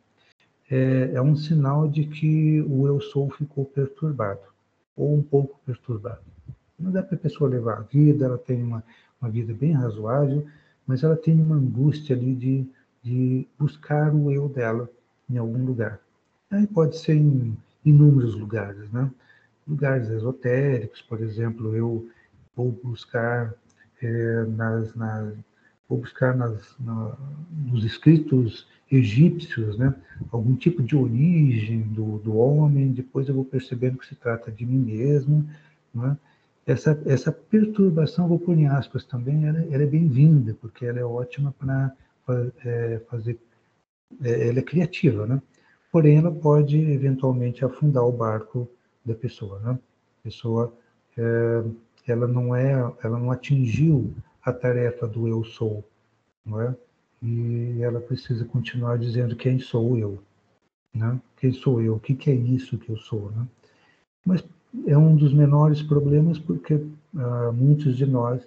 É um sinal de que o eu sou ficou perturbado, ou um pouco perturbado. Não dá para a pessoa levar a vida, ela tem uma vida bem razoável, mas ela tem uma angústia ali de buscar o eu dela em algum lugar. Aí pode ser em inúmeros lugares, né? Lugares esotéricos, por exemplo, eu vou buscar nos escritos egípcios, né, algum tipo de origem do homem, depois eu vou percebendo que se trata de mim mesmo, né, essa perturbação, vou pôr em aspas também, ela é bem-vinda, porque ela é ótima para fazer, ela é criativa, né? Porém, ela pode eventualmente afundar o barco da pessoa, né? A pessoa, ela não atingiu a tarefa do eu sou, não é? E ela precisa continuar dizendo quem sou eu, né? Quem sou eu? O que é isso que eu sou, né? Mas é um dos menores problemas porque muitos de nós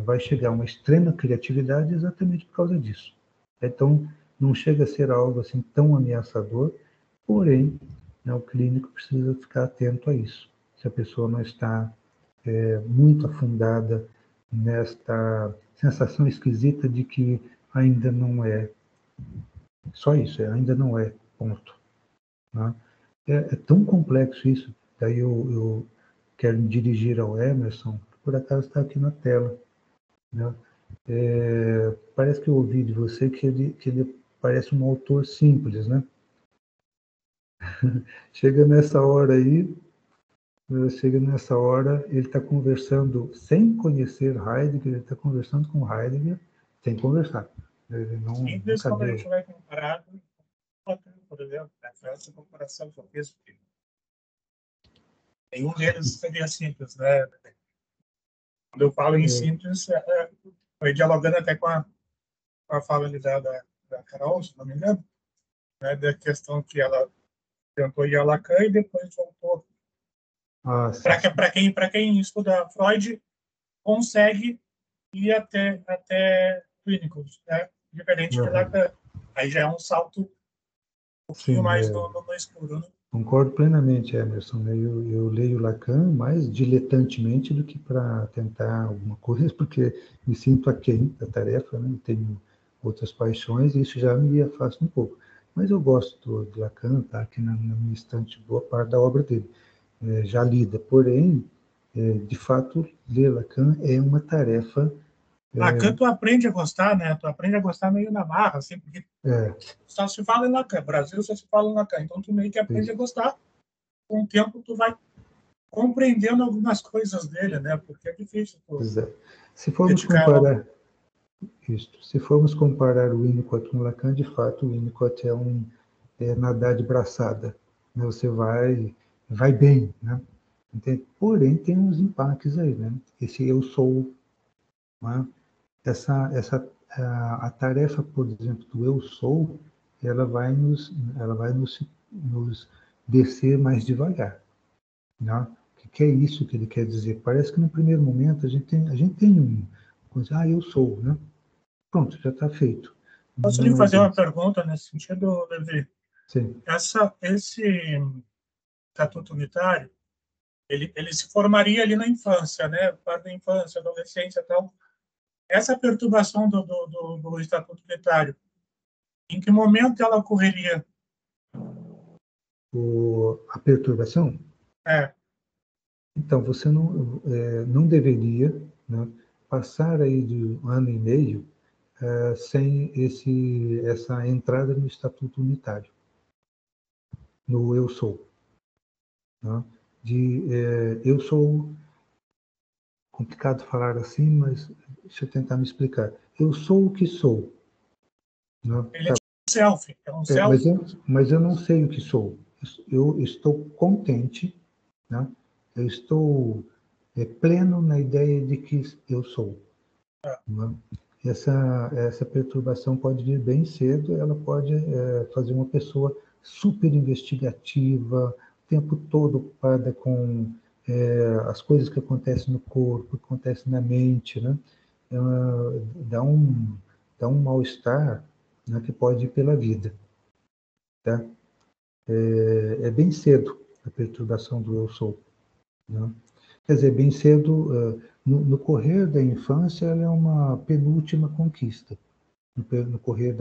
vai chegar a uma extrema criatividade exatamente por causa disso. Então, não chega a ser algo assim tão ameaçador, porém, né, o clínico precisa ficar atento a isso. Se a pessoa não está muito afundada nesta sensação esquisita de que ainda não é, só isso, ainda não é, ponto. Né? É tão complexo isso. Daí eu quero me dirigir ao Emerson, que por acaso está aqui na tela. Né? Parece que eu ouvi de você que ele parece um autor simples, né? Chega nessa hora aí, ele está conversando sem conhecer Heidegger, ele está conversando com Heidegger sem conversar. Ele Simples nunca quando a deu. gente vai comparar com Platão, por exemplo. Essa comparação que eu fiz, nenhum deles seria simples, né? Quando eu falo em simples, foi dialogando até com a fala ali da Carol, se não me engano, né, da questão que ela tentou ir a Lacan e depois voltou. Para quem estuda Freud, consegue ir até Winnicott, né? Diferente de Lacan. Aí já é um salto um pouquinho mais no escuro, né? Concordo plenamente, Emerson. Né? Eu leio Lacan mais diletantemente do que para tentar alguma coisa, porque me sinto aquém da tarefa, né? Tenho outras paixões e isso já me afasta um pouco. Mas eu gosto de Lacan, está aqui na minha estante boa parte da obra dele, já lida. Porém, de fato, ler Lacan é uma tarefa. Lacan tu aprende a gostar, né? Tu aprende a gostar meio na marra, assim, porque só se fala em Lacan. Brasil só se fala em Lacan. Então tu meio que aprende a gostar. Com o tempo tu vai compreendendo algumas coisas dele, né? Porque é difícil. Se formos comparar se formos comparar o Winnicott com Lacan, de fato, o Winnicott é nadar de braçada. Né? Você vai bem, né? Entende? Porém, tem uns impactos aí, né? Esse eu sou, né? A tarefa, por exemplo, do eu sou, ela vai nos descer mais devagar, né? O que é isso que ele quer dizer? Parece que no primeiro momento a gente tem um coisa, eu sou, né? Pronto, já está feito. Posso lhe fazer uma pergunta nesse sentido, Levi? Sim. Esse estatuto unitário, ele se formaria ali na infância, né? Parte da infância, adolescência e tal. Essa perturbação do estatuto unitário, em que momento ela ocorreria? A perturbação? Então, você não deveria, né, passar aí de um ano e meio sem essa entrada no Estatuto Unitário, no eu sou. Né? Eu sou, complicado falar assim, mas deixa eu tentar me explicar. Eu sou o que sou. Né? Ele é um self. É um self. Mas eu não sei o que sou. Eu estou contente, né? Eu estou pleno na ideia de que eu sou. Né? Essa perturbação pode vir bem cedo, ela pode fazer uma pessoa super investigativa, o tempo todo ocupada com as coisas que acontecem no corpo, que acontecem na mente, né? Dá um mal-estar, né, que pode ir pela vida. Tá? É bem cedo a perturbação do eu sou. Né? Quer dizer, bem cedo, no correr da infância, ela é uma penúltima conquista. No correr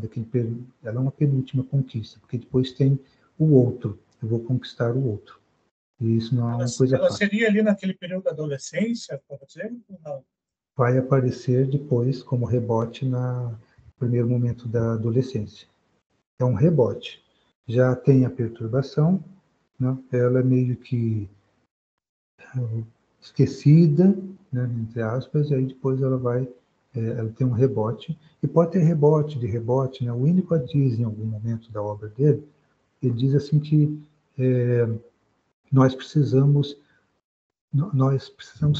daquele período, ela é uma penúltima conquista, porque depois tem o outro. Eu vou conquistar o outro. E isso não é uma coisa fácil. Ela seria ali naquele período da adolescência, por exemplo? Não. Vai aparecer depois como rebote no primeiro momento da adolescência. É um rebote. Já tem a perturbação, né? Ela meio que esquecida, né, entre aspas, e aí depois ela tem um rebote, e pode ter rebote de rebote, né? O Winnicott diz em algum momento da obra dele, ele diz assim que nós precisamos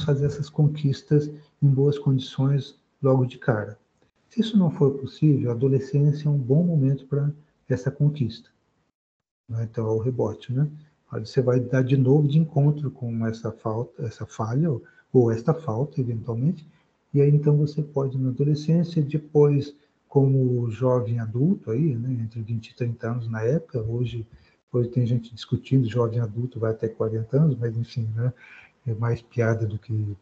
fazer essas conquistas em boas condições logo de cara. Se isso não for possível, a adolescência é um bom momento para essa conquista. Né? Então, é o rebote, né? Aí você vai dar de novo de encontro com essa falha, ou esta falta, eventualmente, e aí então você pode, na adolescência, depois, como jovem adulto, aí, né, entre 20 e 30 anos na época, hoje tem gente discutindo, jovem adulto vai até 40 anos, mas enfim, né, é mais piada do que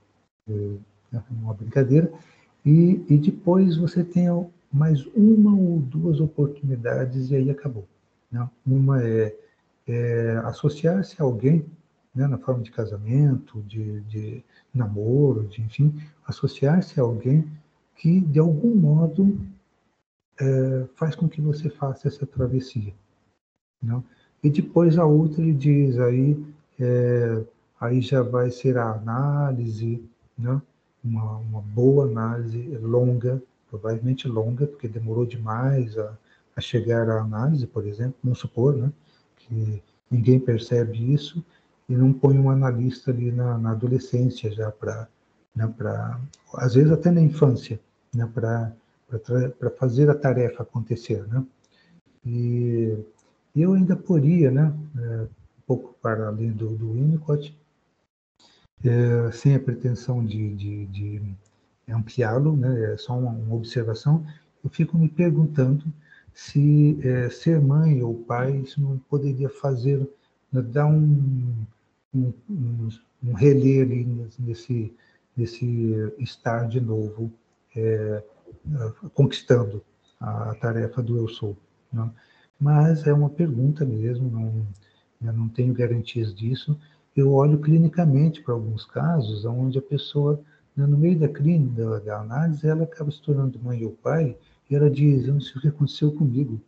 uma brincadeira, e depois você tem mais uma ou duas oportunidades e aí acabou. Né? Uma é associar-se a alguém, né, na forma de casamento, de namoro, enfim, associar-se a alguém que, de algum modo, faz com que você faça essa travessia. Né? E depois a outra, ele diz, aí já vai ser a análise, né? Uma boa análise, longa, provavelmente longa, porque demorou demais a chegar à análise, por exemplo, vamos supor, né? Que ninguém percebe isso e não põe um analista ali na adolescência já para, né, às vezes até na infância, né, para fazer a tarefa acontecer, né? E eu ainda poria, né, um pouco para além do Winnicott, sem a pretensão de ampliá-lo, né, é só uma observação, eu fico me perguntando se ser mãe ou pai, isso não poderia fazer, né, dar um relé ali nesse estar de novo, conquistando a tarefa do eu sou. Né? Mas é uma pergunta mesmo, eu não tenho garantias disso. Eu olho clinicamente para alguns casos onde a pessoa, né, no meio da clínica, da análise, ela acaba se tornando mãe ou pai, e ela diz, eu não sei o que aconteceu comigo.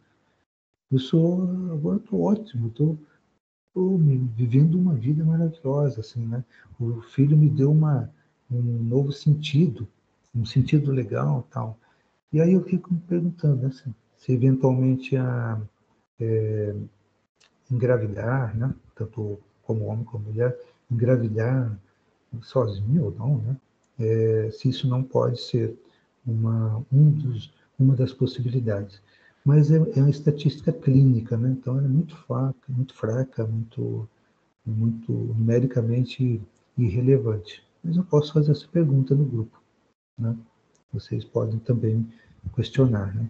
Agora estou ótimo, estou vivendo uma vida maravilhosa, assim, né? O filho me deu um novo sentido, um sentido legal, tal. E aí eu fico me perguntando, né, se eventualmente engravidar, né, tanto como homem como mulher, engravidar sozinho ou não, né, se isso não pode ser uma das possibilidades. Mas é uma estatística clínica, né, então ela é muito fraca, muito numericamente irrelevante. Mas eu posso fazer essa pergunta no grupo, né? Vocês podem também questionar, né?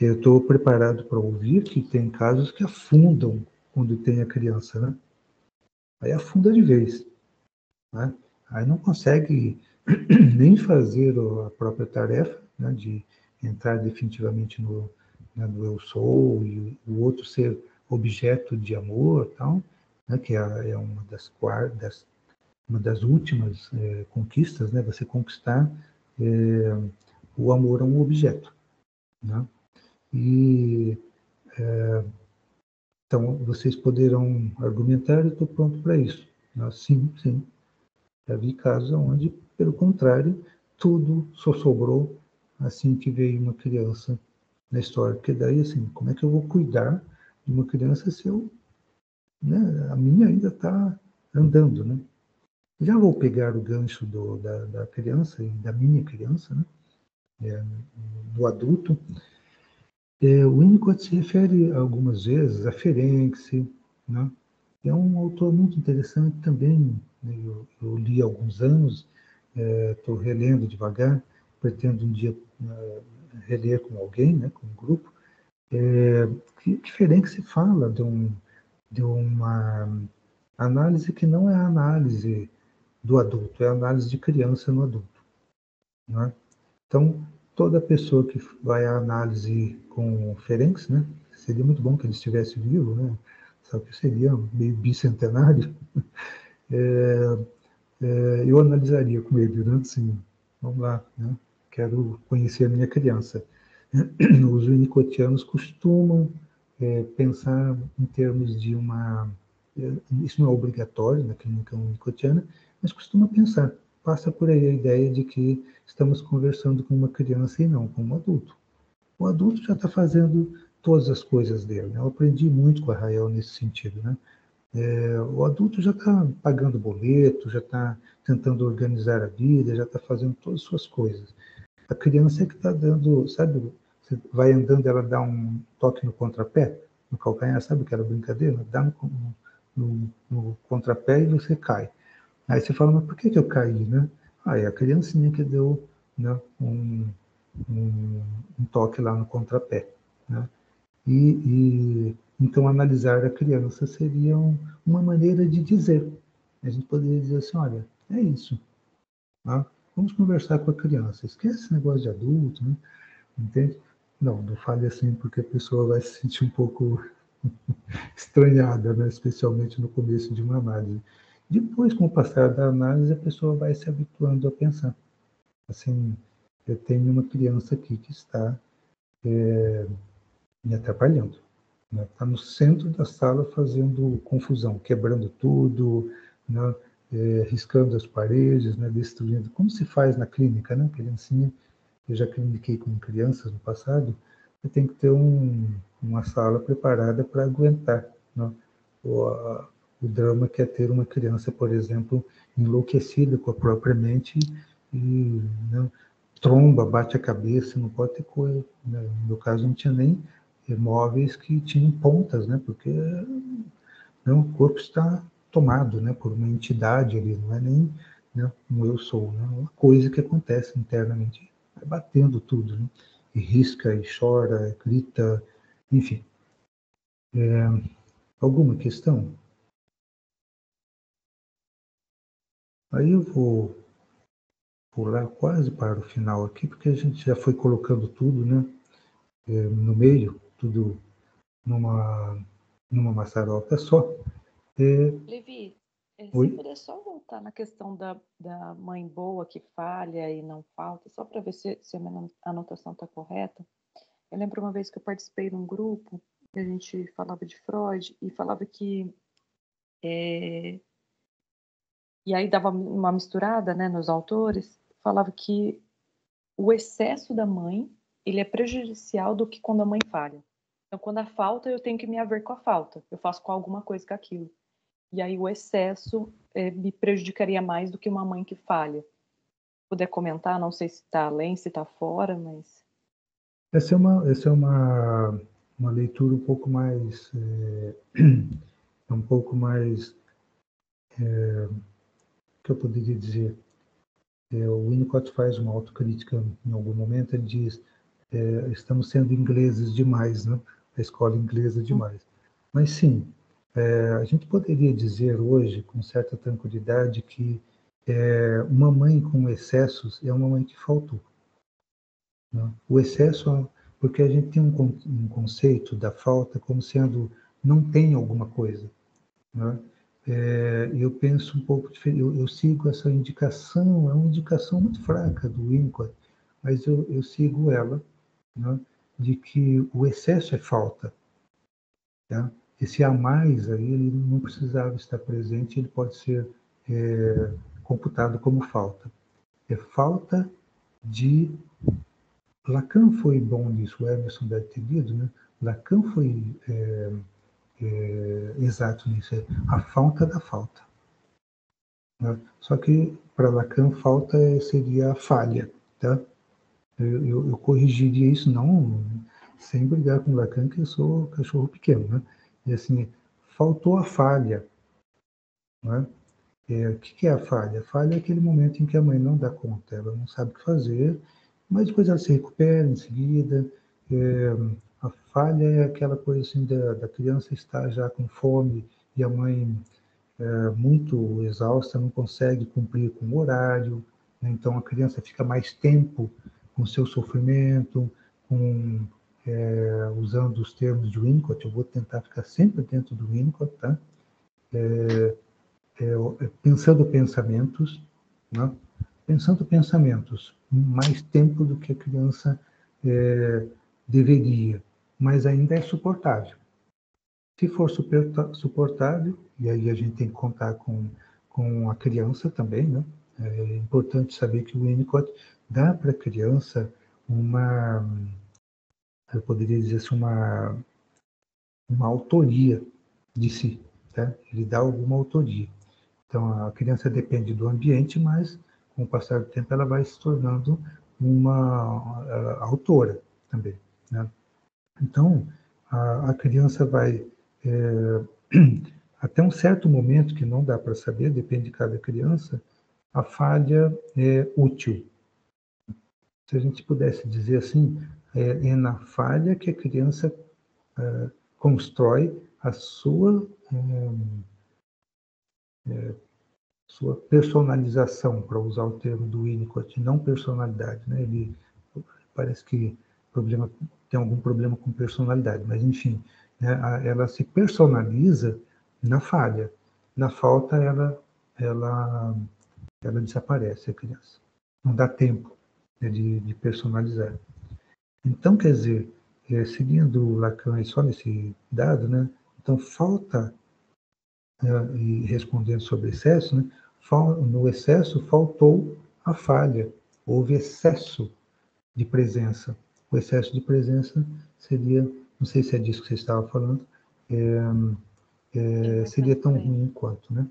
Eu estou preparado para ouvir que tem casos que afundam quando tem a criança, né? Aí afunda de vez, né? Aí não consegue nem fazer a própria tarefa, né, de entrar definitivamente no eu sou, e o outro ser objeto de amor, tal, né, que é uma das últimas conquistas, né? Você conquistar o amor a um objeto, né? E então vocês poderão argumentar, eu estou pronto para isso. Sim, sim. Já vi casos onde, pelo contrário, tudo só sobrou assim que veio uma criança na história. Porque daí, assim, como é que eu vou cuidar de uma criança se né, a minha ainda está andando, né? Já vou pegar o gancho da criança e da minha criança, né? Do adulto. O Winnicott se refere algumas vezes a Ferenczi, né? É um autor muito interessante também, né? Eu li há alguns anos, estou relendo devagar, pretendo um dia reler com alguém, né, com um grupo, que Ferenczi fala de uma análise que não é a análise do adulto, é a análise de criança no adulto. Né? Então, toda pessoa que vai à análise com Ferenczi, né, seria muito bom que ele estivesse vivo, né, só que seria meio bicentenário, eu analisaria com ele, né, assim, vamos lá, né, quero conhecer a minha criança. Os winnicottianos costumam pensar em termos de uma Isso não é obrigatório na clínica winnicottiana, mas costuma pensar. Passa por aí a ideia de que estamos conversando com uma criança e não com um adulto. O adulto já está fazendo todas as coisas dele, né? Eu aprendi muito com a Rael nesse sentido, né? O adulto já está pagando boleto, já está tentando organizar a vida, já está fazendo todas as suas coisas. A criança é que está dando, sabe, você vai andando, ela dá um toque no contrapé, no calcanhar, sabe aquela brincadeira? Dá no contrapé e você cai. Aí você fala, mas por que eu caí, né? É a criancinha que deu, né, um toque lá no contrapé, né? Então, analisar a criança seria uma maneira de dizer. A gente poderia dizer assim, olha, é isso. Tá? Vamos conversar com a criança. Esquece esse negócio de adulto, né? Entende? Não fale assim, porque a pessoa vai se sentir um pouco estranhada, né? Especialmente no começo de uma análise. Depois, com o passar da análise, a pessoa vai se habituando a pensar. Assim, eu tenho uma criança aqui que está me atrapalhando. Está no centro da sala fazendo confusão, quebrando tudo, né? Riscando as paredes, né? Destruindo, como se faz na clínica, né? Criancinha, eu já cliniquei com crianças no passado, eu tenho que ter uma sala preparada para aguentar, né? O drama que é ter uma criança, por exemplo, enlouquecida com a própria mente e, né, tromba, bate a cabeça, não pode ter coisa. Né? No meu caso, não tinha nem móveis que tinham pontas, né? Porque, né, o corpo está tomado, né, por uma entidade ali, não é nem, né, um eu sou, né? Uma coisa que acontece internamente, vai batendo tudo, né? E risca, e chora, grita, enfim. Alguma questão? Aí eu vou pular quase para o final aqui, porque a gente já foi colocando tudo, né, no meio, tudo numa maçaroca só. Levi, se Oi? puder só voltar na questão da mãe boa que falha e não falta, só para ver se a minha anotação está correta. Eu lembro uma vez que eu participei de um grupo que a gente falava de Freud e falava que... E aí dava uma misturada, né, nos autores, falava que o excesso da mãe, ele é prejudicial do que quando a mãe falha. Então, quando a falta, eu tenho que me haver com a falta. Eu faço com alguma coisa com aquilo. E aí o excesso me prejudicaria mais do que uma mãe que falha. Se puder comentar, não sei se está além, se está fora, mas... Essa é uma leitura um pouco mais, que eu poderia dizer, o Winnicott faz uma autocrítica em algum momento, ele diz, estamos sendo ingleses demais, né? A escola inglesa demais. Mas sim, a gente poderia dizer hoje, com certa tranquilidade, que uma mãe com excessos é uma mãe que faltou. Né? O excesso, porque a gente tem um conceito da falta como sendo não tem alguma coisa. Né? Eu penso um pouco diferente, eu sigo essa indicação, é uma indicação muito fraca do Winnicott, mas eu sigo ela, né, de que o excesso é falta. Tá? Esse a mais aí, ele não precisava estar presente, ele pode ser computado como falta. É falta de... Lacan foi bom nisso, o Emerson deve ter lido, né? Lacan foi exato nisso, a falta da falta. Né? Só que, para Lacan, falta seria a falha. Tá? Eu corrigiria isso, não sem brigar com Lacan, que eu sou cachorro pequeno. Né? E assim, faltou a falha. Né? O que é a falha? A falha é aquele momento em que a mãe não dá conta, ela não sabe o que fazer, mas depois ela se recupera em seguida. A falha é aquela coisa assim da criança estar já com fome e a mãe muito exausta, não consegue cumprir com o horário, né? Então a criança fica mais tempo com seu sofrimento, usando os termos de Winnicott, eu vou tentar ficar sempre dentro do Winnicott, tá? Pensando pensamentos, né? Pensando pensamentos, mais tempo do que a criança deveria, mas ainda é suportável. Se for suportável, e aí a gente tem que contar com a criança também, né? É importante saber que o Winnicott dá para a criança eu poderia dizer assim, uma autoria de si, tá? Ele dá alguma autoria. Então, a criança depende do ambiente, mas, com o passar do tempo, ela vai se tornando uma autora também, né? Então, a criança vai, até um certo momento, que não dá para saber, depende de cada criança, a falha é útil. Se a gente pudesse dizer assim, é na falha que a criança constrói a sua personalização, para usar o termo do Winnicott, não personalidade, né? Ele parece que tem algum problema com personalidade, mas enfim, né? Ela se personaliza na falha. Na falta, ela desaparece, a criança. Não dá tempo, né, de personalizar. Então, quer dizer, seguindo Lacan só nesse dado, né? Então, falta, e respondendo sobre excesso, né? No excesso faltou a falha, houve excesso de presença. O excesso de presença seria, não sei se é disso que você estava falando, seria tão ruim quanto, né?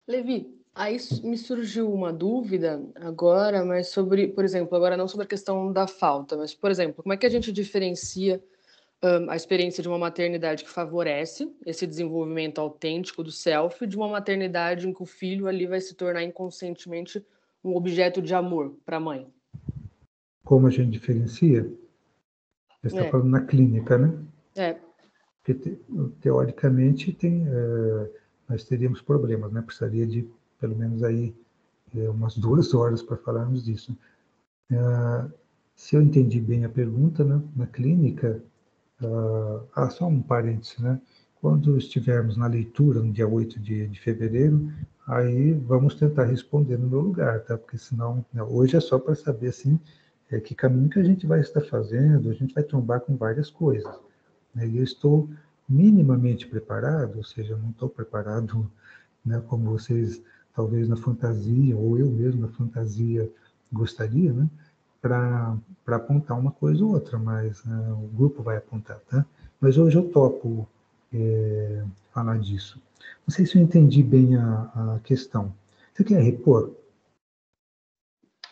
Levi, aí me surgiu uma dúvida agora, mas sobre, por exemplo, agora não sobre a questão da falta, mas, por exemplo, como é que a gente diferencia a experiência de uma maternidade que favorece esse desenvolvimento autêntico do self de uma maternidade em que o filho ali vai se tornar inconscientemente um objeto de amor para a mãe? Como a gente diferencia? Você está falando na clínica, né? Porque, teoricamente, nós teríamos problemas, né? Precisaria de, pelo menos, aí, umas 2 horas para falarmos disso. Se eu entendi bem a pergunta, né? Na clínica, só um parêntese, né? Quando estivermos na leitura, no dia 8 de fevereiro, aí vamos tentar responder no meu lugar, tá? Porque senão, né, hoje é só para saber, assim, que caminho que a gente vai estar fazendo, a gente vai trombar com várias coisas, né? E eu estou minimamente preparado, ou seja, não estou preparado, né, como vocês, talvez na fantasia, ou eu mesmo na fantasia gostaria, né? Para apontar uma coisa ou outra, mas o grupo vai apontar, tá? Mas hoje eu topo falar disso. Não sei se eu entendi bem a questão. Você quer repor?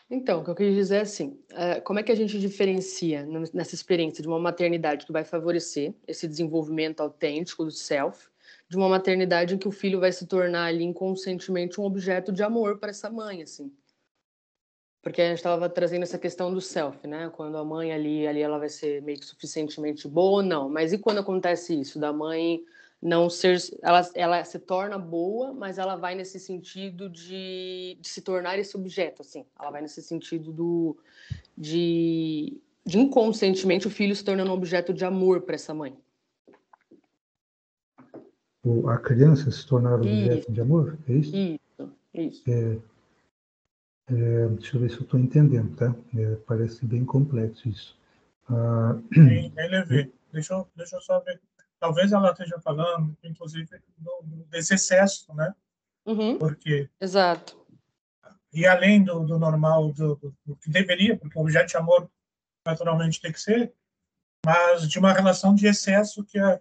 Então, o que eu quis dizer é assim, como é que a gente diferencia nessa experiência de uma maternidade que vai favorecer esse desenvolvimento autêntico do self, de uma maternidade em que o filho vai se tornar ali inconscientemente um objeto de amor para essa mãe, assim? Porque a gente estava trazendo essa questão do self, né? Quando a mãe ali ela vai ser meio que suficientemente boa ou não. Mas e quando acontece isso, da mãe não ser... Ela se torna boa, mas ela vai nesse sentido de se tornar esse objeto, assim. Ela vai nesse sentido de inconscientemente o filho se tornando um objeto de amor para essa mãe. A criança se tornar objeto de amor? É isso? Isso. Deixa eu ver se eu estou entendendo, tá? Parece bem complexo isso. Levi, deixa eu só ver. Talvez ela esteja falando, inclusive, desse excesso, né? Porque, exato. E além do normal, do que deveria, porque o objeto de amor naturalmente tem que ser, mas de uma relação de excesso que a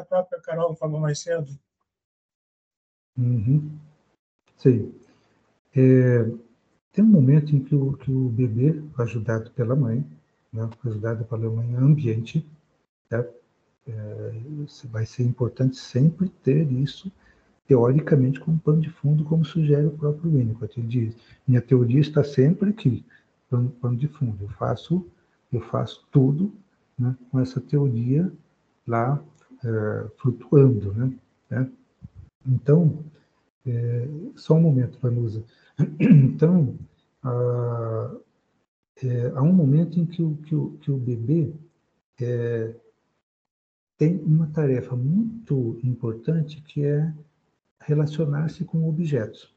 própria Carol falou mais cedo. Sim. Tem um momento em que o bebê, ajudado pela mãe, né, ajudado pela mãe ambiente, tá? Vai ser importante sempre ter isso, teoricamente, como pano de fundo, como sugere o próprio Winnicott. Ele diz, minha teoria está sempre aqui, pano de fundo. Eu faço tudo, né, com essa teoria lá flutuando, né? Então, só um momento, Vanusa. Então, há um momento em que o bebê tem uma tarefa muito importante, que é relacionar-se com objetos.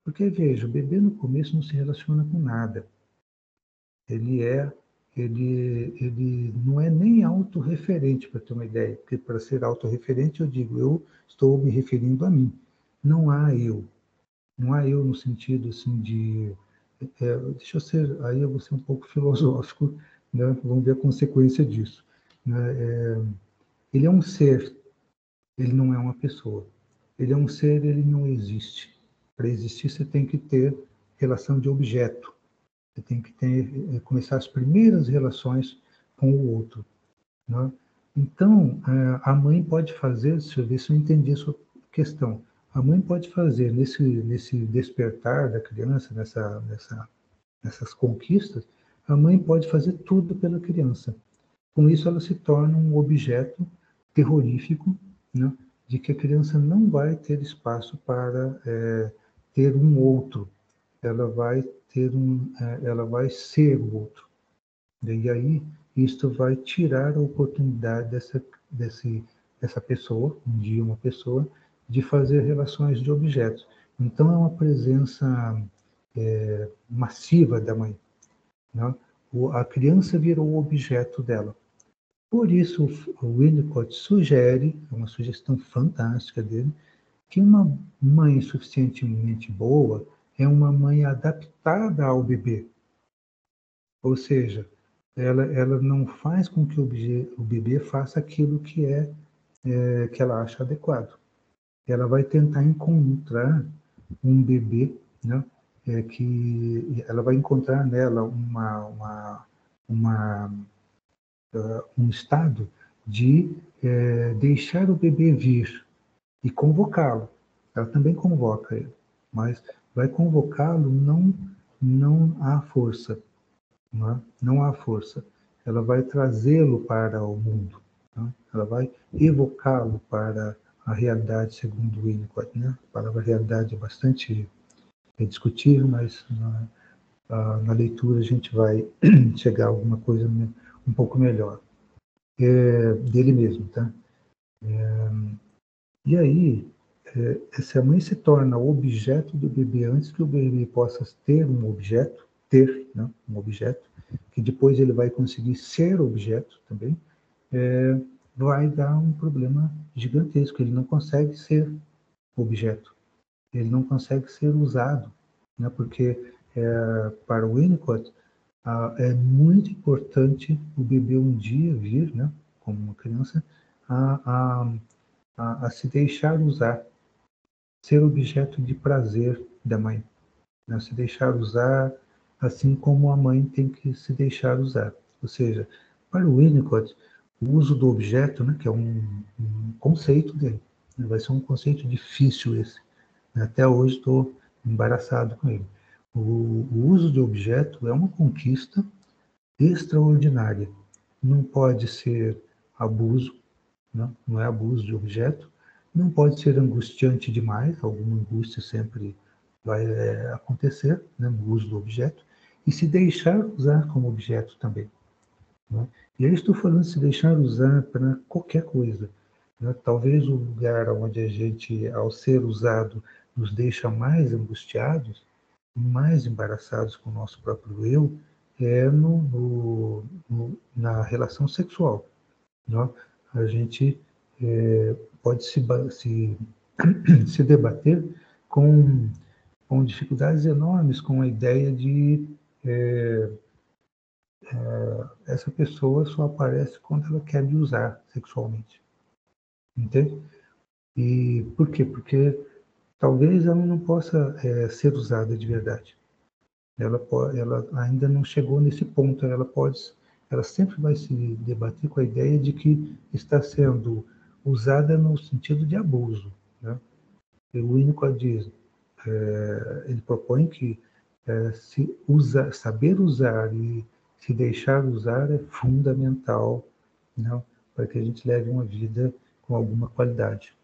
Porque, veja, o bebê no começo não se relaciona com nada. Ele é ele não é nem autorreferente, para ter uma ideia, porque para ser autorreferente eu digo, eu estou me referindo a mim. Não há eu no sentido assim de... deixa eu ser, aí eu vou ser um pouco filosófico, né? Vamos ver a consequência disso. Né? Ele é um ser, ele não é uma pessoa. Ele é um ser, ele não existe. Para existir, você tem que ter relação de objeto. Você tem que começar as primeiras relações com o outro. Né? Então, a mãe pode fazer, deixa eu ver se eu entendi a sua questão. A mãe pode fazer, nesse despertar da criança, nessas conquistas, a mãe pode fazer tudo pela criança. Com isso, ela se torna um objeto terrorífico, né, de que a criança não vai ter espaço para ter um outro. Ela vai ela vai ser o outro. E aí, isto vai tirar a oportunidade dessa pessoa, um dia uma pessoa, de fazer relações de objetos. Então, é uma presença massiva da mãe. Né? A criança virou o objeto dela. Por isso, o Winnicott sugere, é uma sugestão fantástica dele, que uma mãe suficientemente boa é uma mãe adaptada ao bebê. Ou seja, ela não faz com que o bebê faça aquilo que que ela acha adequado. Ela vai tentar encontrar um bebê, né, que ela vai encontrar nela um estado de deixar o bebê vir e convocá-lo. Ela também convoca ele, mas vai convocá-lo não à força, não há força. Ela vai trazê-lo para o mundo. Né? Ela vai evocá-lo para a realidade, segundo Winnicott. Né? A palavra realidade é bastante discutível, mas na leitura a gente vai chegar a alguma coisa um pouco melhor. Dele mesmo. Tá? E aí, se a mãe se torna objeto do bebê antes que o bebê possa ter um objeto, né, um objeto, que depois ele vai conseguir ser objeto também, vai dar um problema gigantesco. Ele não consegue ser objeto, ele não consegue ser usado, né, porque para o Winnicott é muito importante o bebê um dia vir, né, como uma criança, a se deixar usar, ser objeto de prazer da mãe, né? Se deixar usar, assim como a mãe tem que se deixar usar. Ou seja, para o Winnicott, o uso do objeto, né, que é um conceito dele, né, vai ser um conceito difícil esse. Até hoje estou embaraçado com ele. O uso de objeto é uma conquista extraordinária. Não pode ser abuso, né? Não é abuso de objeto. Não pode ser angustiante demais, alguma angústia sempre vai acontecer, né, no uso do objeto, e se deixar usar como objeto também. Né? E aí estou falando de se deixar usar para qualquer coisa. Né? Talvez o lugar onde a gente, ao ser usado, nos deixa mais angustiados, mais embaraçados com o nosso próprio eu, é na relação sexual. Né? A gente pode se debater com dificuldades enormes com a ideia de essa pessoa só aparece quando ela quer me usar sexualmente. Entende? E por quê? Porque talvez ela não possa ser usada de verdade. Ela ainda não chegou nesse ponto. Ela sempre vai se debater com a ideia de que está sendo usada no sentido de abuso. Né? E o Winnicott diz, ele propõe que saber usar e se deixar usar é fundamental, né, para que a gente leve uma vida com alguma qualidade.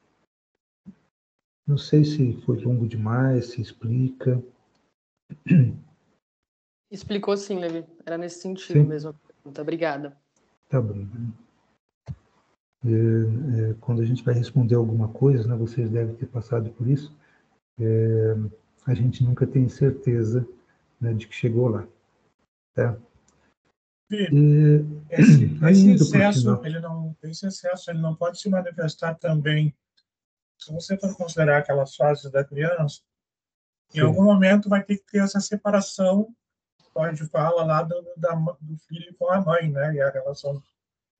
Não sei se foi longo demais, se explica. Explicou sim, Levi. Era nesse sentido Sim. mesmo. Muito obrigada. Tá bom. Quando a gente vai responder alguma coisa, né, vocês devem ter passado por isso, a gente nunca tem certeza, né, de que chegou lá. Tá? Esse excesso ele não pode se manifestar também, se você for considerar aquelas fases da criança, em algum momento vai ter que ter essa separação, onde fala lá do filho com a mãe, né? E a relação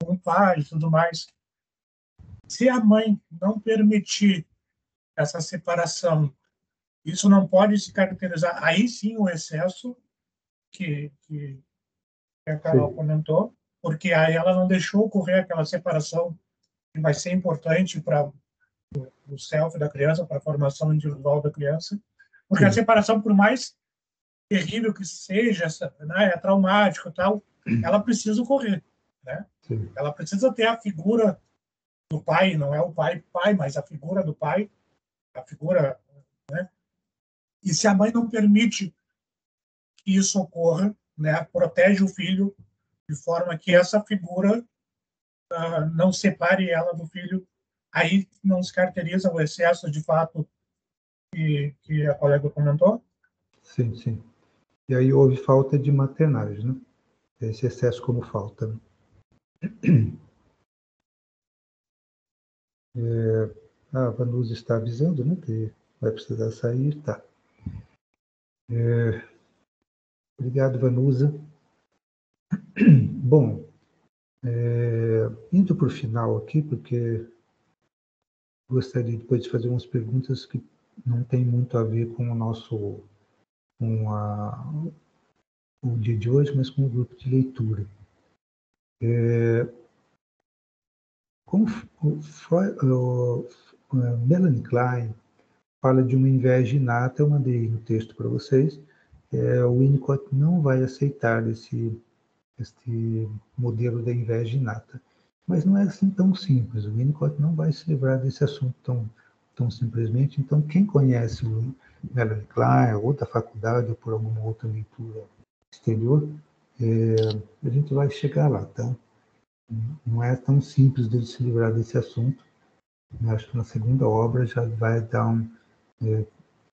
com o pai e tudo mais. Se a mãe não permitir essa separação, isso não pode se caracterizar. Aí sim o excesso que a Carol comentou, porque aí ela não deixou ocorrer aquela separação que vai ser importante para o self da criança, para a formação individual da criança. Porque a separação, por mais terrível que seja, né, é traumático e tal, ela precisa ocorrer, né? Ela precisa ter a figura do pai, não é o pai, mas a figura do pai, a figura, né? E se a mãe não permite que isso ocorra, né, protege o filho de forma que essa figura não separe ela do filho, aí não se caracteriza o excesso de fato que a colega comentou? Sim, sim. E aí houve falta de maternagem, né? Esse excesso como falta, né? A Vanusa está avisando, né, que vai precisar sair, tá. Obrigado, Vanusa. Bom, indo para o final aqui, porque gostaria depois de fazer umas perguntas que não tem muito a ver com o nosso, o dia de hoje, mas com o grupo de leitura. Como Melanie Klein fala de uma inveja inata, eu mandei no texto para vocês, o Winnicott não vai aceitar este modelo da inveja inata. Mas não é assim tão simples, o Winnicott não vai se livrar desse assunto tão simplesmente. Então, quem conhece o Melanie Klein, ou da faculdade, ou por alguma outra leitura exterior, a gente vai chegar lá, tá? Não é tão simples dele se livrar desse assunto. Eu acho que na segunda obra já vai dar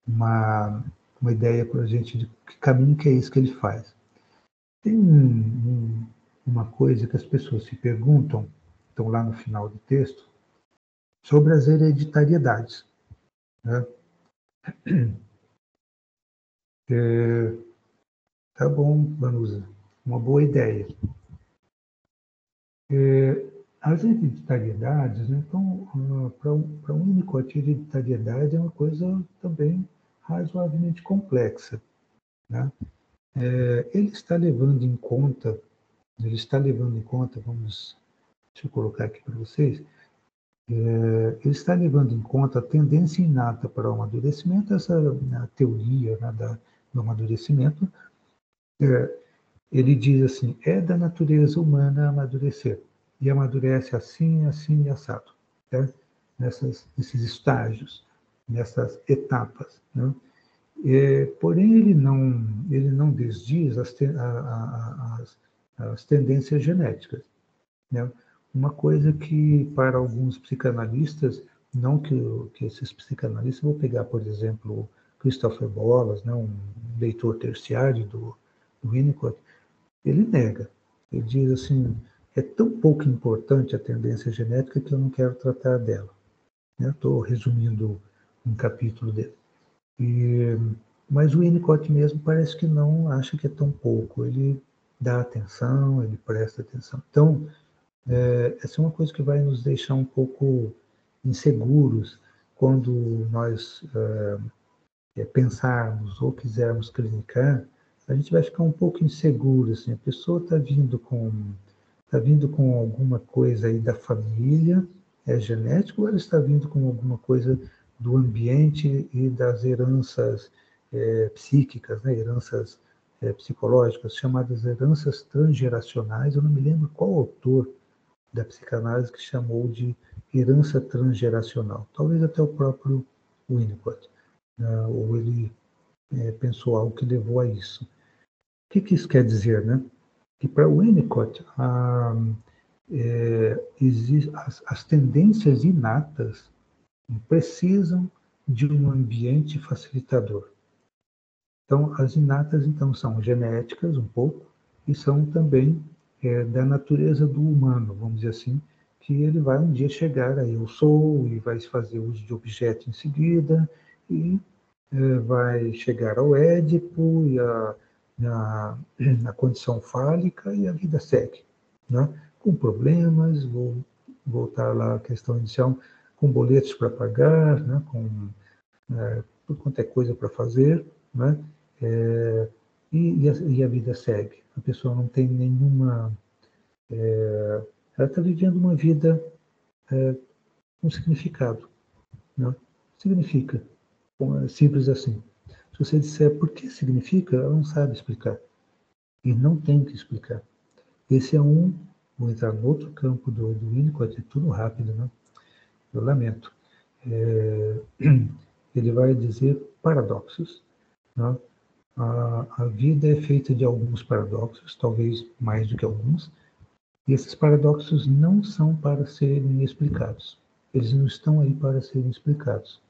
uma ideia para a gente de que caminho que é isso que ele faz. Tem uma coisa que as pessoas se perguntam, estão lá no final do texto, sobre as hereditariedades, né? Tá bom, Vanusa, uma boa ideia. As hereditariedades, né, então, para um Winnicott, a hereditariedade é uma coisa também razoavelmente complexa, né? Ele está levando em conta, deixa eu colocar aqui para vocês, ele está levando em conta a tendência inata para o amadurecimento, essa teoria, né, do amadurecimento. Ele diz assim, é da natureza humana amadurecer, e amadurece assim, assim e assado, né? Nesses estágios, nessas etapas, né? Porém, ele não desdiz as tendências genéticas, né? Uma coisa que, para alguns psicanalistas, não que esses psicanalistas, vou pegar, por exemplo, Christopher Bollas, né, um leitor terciário do Winnicott, ele nega. Ele diz assim, é tão pouco importante a tendência genética que eu não quero tratar dela. Estou resumindo um capítulo dele. Mas o Winnicott mesmo parece que não acha que é tão pouco. Ele dá atenção, ele presta atenção. Então, essa é uma coisa que vai nos deixar um pouco inseguros quando nós pensarmos ou quisermos clinicar. A gente vai ficar um pouco inseguro, assim, a pessoa está vindo com alguma coisa aí da família, é genético, ou ela está vindo com alguma coisa do ambiente e das heranças psíquicas, né, heranças psicológicas, chamadas heranças transgeracionais. Eu não me lembro qual autor da psicanálise que chamou de herança transgeracional. Talvez até o próprio Winnicott, ou ele pensou algo que levou a isso. O que isso quer dizer, né? Que para o Winnicott, as tendências inatas precisam de um ambiente facilitador. Então, as inatas, então, são genéticas um pouco, e são também da natureza do humano, vamos dizer assim, que ele vai um dia chegar a eu sou e vai fazer uso de objeto em seguida e vai chegar ao Édipo e a condição fálica e a vida segue, né? Com problemas, vou voltar lá à questão inicial, com boletos para pagar, né? Com tudo quanto é coisa para fazer, né? E a vida segue. A pessoa não tem nenhuma... ela está vivendo uma vida com significado, né? Significa, simples assim. Se você disser por que significa, ela não sabe explicar. E não tem que explicar. Esse é vou entrar no outro campo do Winnicott, é tudo rápido, né? Eu lamento. Ele vai dizer paradoxos, né? A vida é feita de alguns paradoxos, talvez mais do que alguns, e esses paradoxos não são para serem explicados. Eles não estão aí para serem explicados.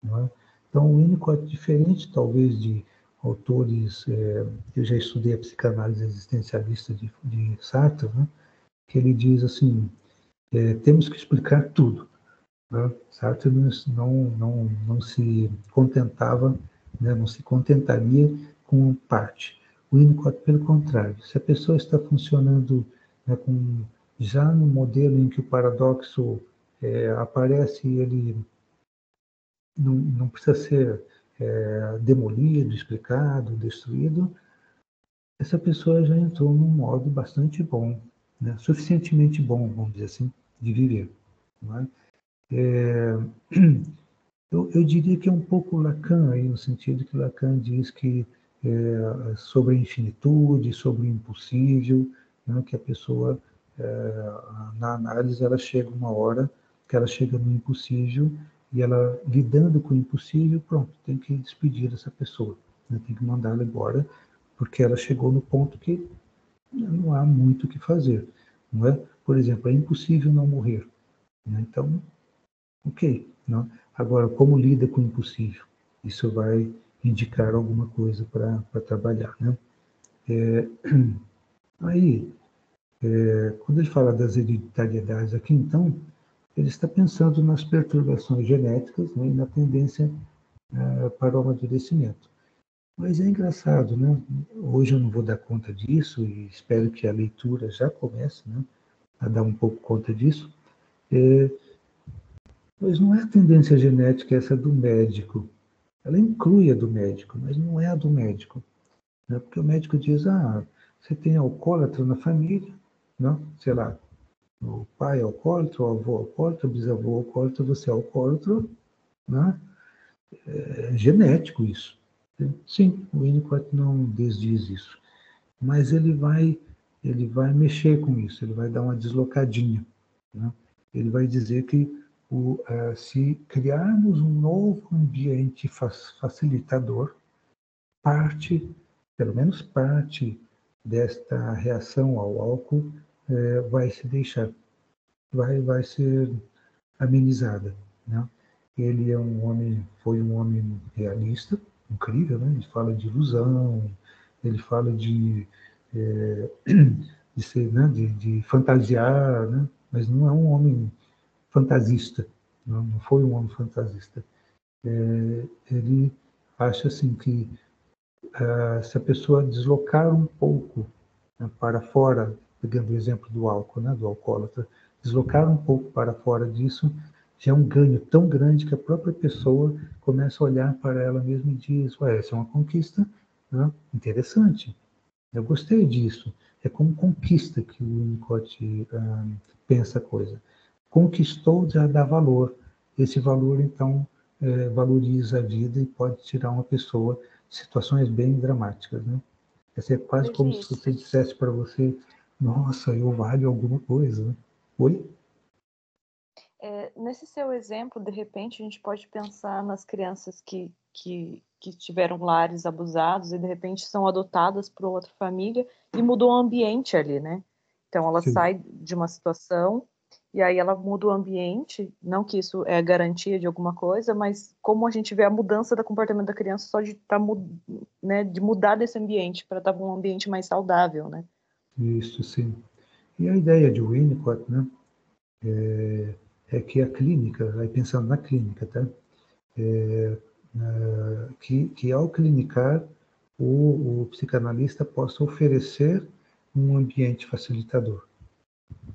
Não é? Então, o Winnicott, diferente talvez de autores, eu já estudei a psicanálise existencialista de Sartre, né? Que ele diz assim, temos que explicar tudo. Né? Sartre não se contentava, né? Não se contentaria com parte. O Winnicott, pelo contrário, se a pessoa está funcionando, né, já no modelo em que o paradoxo aparece, ele não precisa ser demolido, explicado, destruído, essa pessoa já entrou num modo bastante bom, né? Suficientemente bom, vamos dizer assim, de viver. Não é? Eu diria que é um pouco Lacan, aí, no sentido que Lacan diz que sobre a infinitude, sobre o impossível, né, que a pessoa, na análise, ela chega uma hora que ela chega no impossível e ela, lidando com o impossível, pronto, tem que despedir essa pessoa, né, tem que mandá-la embora, porque ela chegou no ponto que não há muito o que fazer. Não é? Por exemplo, é impossível não morrer. Né? Então, ok. Não? Agora, como lida com o impossível? Isso vai indicar alguma coisa para trabalhar. Né? Aí, quando ele fala das hereditariedades aqui, então, ele está pensando nas perturbações genéticas, né, e na tendência para o amadurecimento. Mas é engraçado, né? Hoje eu não vou dar conta disso e espero que a leitura já comece, né, a dar um pouco conta disso. Mas não é a tendência genética essa do médico. Ela inclui a do médico, mas não é a do médico. Né? Porque o médico diz, você tem alcoólatra na família, não? Sei lá, o pai é alcoólatra, o avô é alcoólatra, o bisavô é alcoólatra, você é alcoólatra, né? É genético isso. Sim, o Winnicott não desdiz isso. Mas ele vai mexer com isso, ele vai dar uma deslocadinha. Né? Ele vai dizer que se criarmos um novo ambiente facilitador, pelo menos parte desta reação ao álcool vai se deixar, vai ser amenizada. Né? Ele foi um homem realista, incrível, né? Ele fala de ilusão, ele fala de ser, né? de fantasiar, né? Mas não é um homem fantasista, não foi um homem fantasista. Ele acha assim que se a pessoa deslocar um pouco, né, para fora, pegando o exemplo do álcool, né, do alcoólatra, deslocar um pouco para fora disso, já é um ganho tão grande que a própria pessoa começa a olhar para ela mesma e diz, essa é uma conquista, né, interessante, eu gostei disso. É como conquista que o Winnicott pensa a coisa. Conquistou já dá valor. Esse valor, então, valoriza a vida e pode tirar uma pessoa de situações bem dramáticas. Né? Essa é quase como se você dissesse para você, nossa, eu valho alguma coisa. Né? Oi? Nesse seu exemplo, de repente, a gente pode pensar nas crianças que tiveram lares abusados e, de repente, são adotadas por outra família e mudou o ambiente ali, né? Então, ela Sim. sai de uma situação e aí ela muda o ambiente, não que isso é garantia de alguma coisa, mas como a gente vê a mudança do comportamento da criança só de, né, de mudar desse ambiente para estar um ambiente mais saudável, né? Isso, sim. E a ideia de Winnicott, né, é que a clínica, aí pensando na clínica, tá? Que ao clinicar, o psicanalista possa oferecer um ambiente facilitador,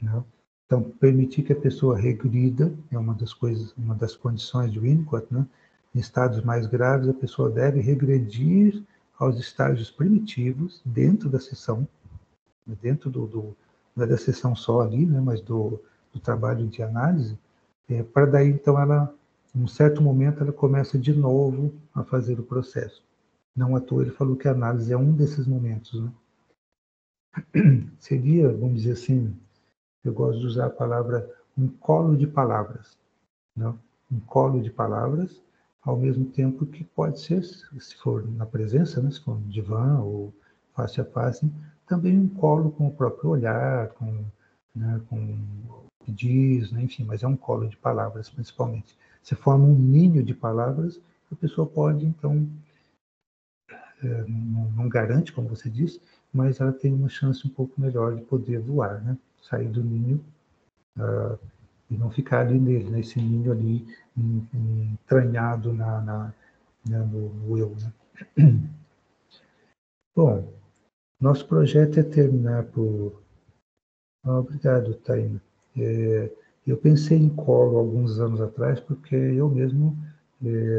né? Então, permitir que a pessoa regrida é uma das coisas, uma das condições de Winnicott, né? Em estados mais graves, a pessoa deve regredir aos estágios primitivos dentro da sessão, dentro não é da sessão só ali, né? Mas do trabalho de análise, para daí, então, ela, em um certo momento, ela começa de novo a fazer o processo. Não à toa ele falou que a análise é um desses momentos, né? Seria, vamos dizer assim, eu gosto de usar a palavra um colo de palavras, né? Um colo de palavras, ao mesmo tempo que pode ser, se for na presença, né? Se for no divã ou face a face, também um colo com o próprio olhar, né? Com o que diz, né? Enfim, mas é um colo de palavras, principalmente. Se forma um ninho de palavras, a pessoa pode, então, não garante, como você disse, mas ela tem uma chance um pouco melhor de poder voar, né? Sair do ninho e não ficar ali nele, nesse ninho ali entranhado no eu, né? Bom, nosso projeto é terminar por... obrigado, Taina. Eu pensei em colo alguns anos atrás, porque eu mesmo,